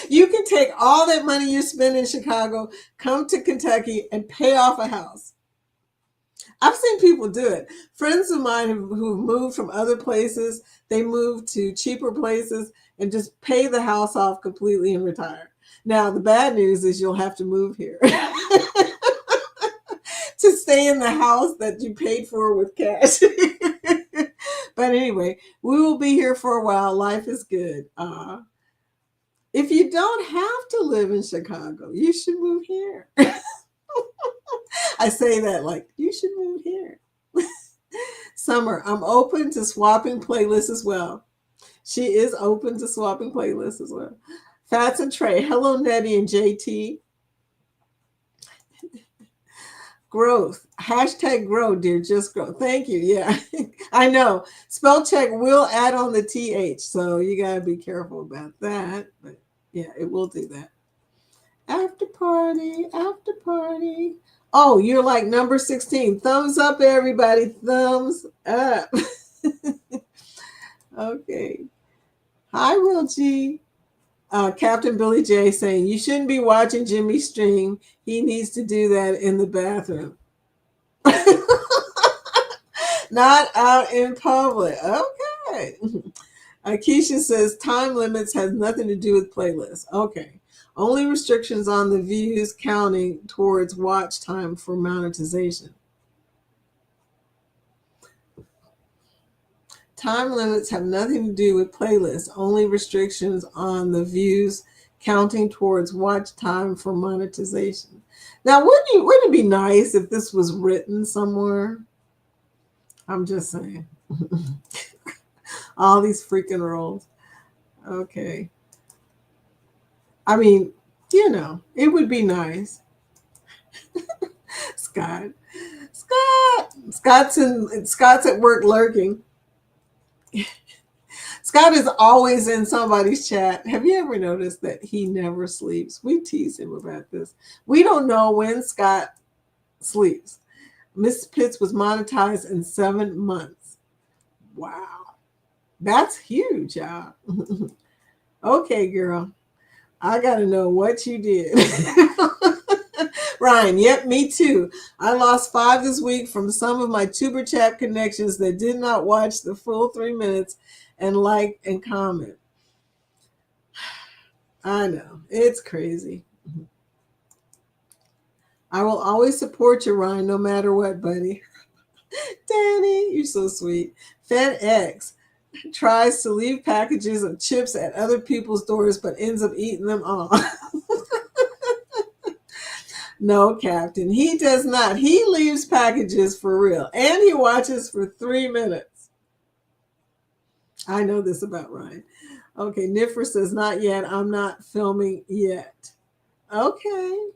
You can take all that money you spend in Chicago, come to Kentucky, and pay off a house. I've seen people do it. Friends of mine who moved from other places, they moved to cheaper places and just pay the house off completely and retire. Now, the bad news is you'll have to move here to stay in the house that you paid for with cash. But anyway, we will be here for a while. Life is good. If you don't have to live in Chicago, you should move here. I say that like, you should move here. Summer, I'm open to swapping playlists as well. She is open to swapping playlists as well. Fats and Trey, hello, Nettie and JT. Growth, hashtag grow, dear, just grow. Thank you. Yeah, I know. Spell check will add on the TH, so you got to be careful about that. But yeah, it will do that. After party, after party. Oh, you're like number 16. Thumbs up, everybody. Thumbs up. Okay. Hi, Will G. Captain Billy J saying, you shouldn't be watching Jimmy stream. He needs to do that in the bathroom. Not out in public. Okay. Keisha says, time limits has nothing to do with playlists. Okay. Only restrictions on the views counting towards watch time for monetization. Time limits have nothing to do with playlists, only restrictions on the views counting towards watch time for monetization. Now, wouldn't it be nice if this was written somewhere? I'm just saying. All these freaking rules. Okay. I mean, it would be nice. Scott. Scott's at work lurking. Scott is always in somebody's chat. Have you ever noticed that he never sleeps? We tease him about this. We don't know when Scott sleeps. Miss Pitts was monetized in 7 months. Wow. That's huge, y'all. Okay, girl. I got to know what you did. Ryan, yep, me too. I lost 5 this week from some of my Tuber chat connections that did not watch the full 3 minutes and like and comment. I know. It's crazy. I will always support you, Ryan, no matter what, buddy. Danny, you're so sweet. FedEx tries to leave packages of chips at other people's doors but ends up eating them all. No, Captain, he does not. He leaves packages for real, and he watches for 3 minutes. I know this about Ryan. Okay, Niffer says, not yet. I'm not filming yet. Okay.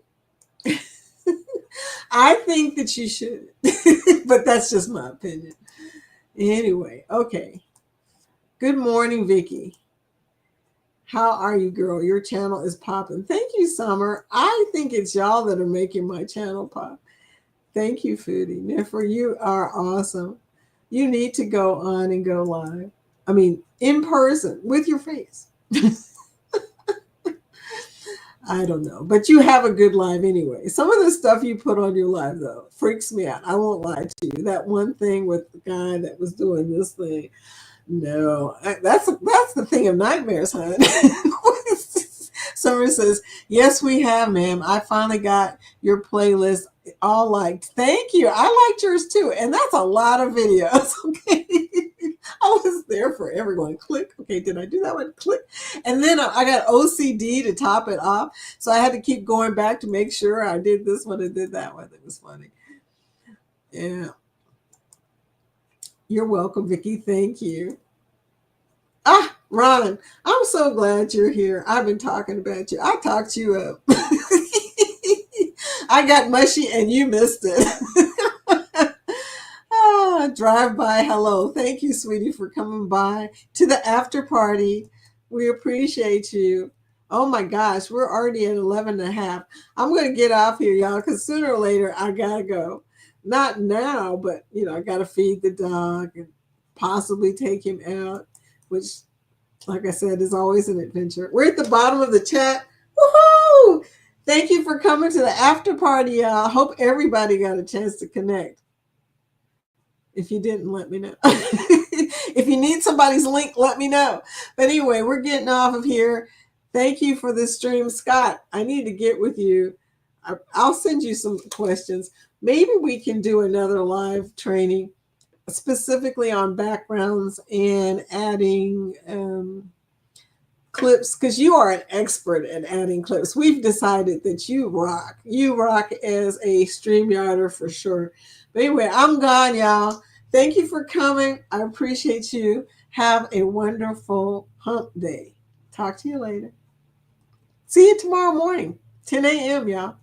I think that you should, but that's just my opinion. Anyway, okay. Good morning, Vicky. How are you, girl? Your channel is popping. Thank you, Summer. I think it's y'all that are making my channel pop. Thank you, Foodie. Niffer, you are awesome. You need to go on and go live. I mean, in person with your face. I don't know, but you have a good live anyway. Some of the stuff you put on your live, though, freaks me out. I won't lie to you. That one thing with the guy that was doing this thing. No, that's the thing of nightmares, huh? Summer says, yes, we have, ma'am. I finally got your playlist all liked. Thank you. I liked yours too. And that's a lot of videos. Okay. I was there for everyone. Click. Okay, did I do that one? Click. And then I got OCD to top it off. So I had to keep going back to make sure I did this one and did that one. It was funny. Yeah. You're welcome, Vicky. Thank you. Ah, Ron, I'm so glad you're here. I've been talking about you. I talked you up. I got mushy and you missed it. Drive by. Hello. Thank you, sweetie, for coming by to the after party. We appreciate you. Oh my gosh, we're already at 11 and a half. I'm going to get off here, y'all, because sooner or later I got to go. Not now, but, I got to feed the dog and possibly take him out, which, like I said, is always an adventure. We're at the bottom of the chat. Woohoo! Thank you for coming to the after party, y'all. I hope everybody got a chance to connect. If you didn't, let me know. If you need somebody's link, let me know. But anyway, we're getting off of here. Thank you for this stream. Scott, I need to get with you. I'll send you some questions. Maybe we can do another live training specifically on backgrounds and adding clips, because you are an expert at adding clips. We've decided that you rock. You rock as a StreamYarder for sure. But anyway, I'm gone, y'all. Thank you for coming. I appreciate you. Have a wonderful hump day. Talk to you later. See you tomorrow morning, 10 a.m., y'all.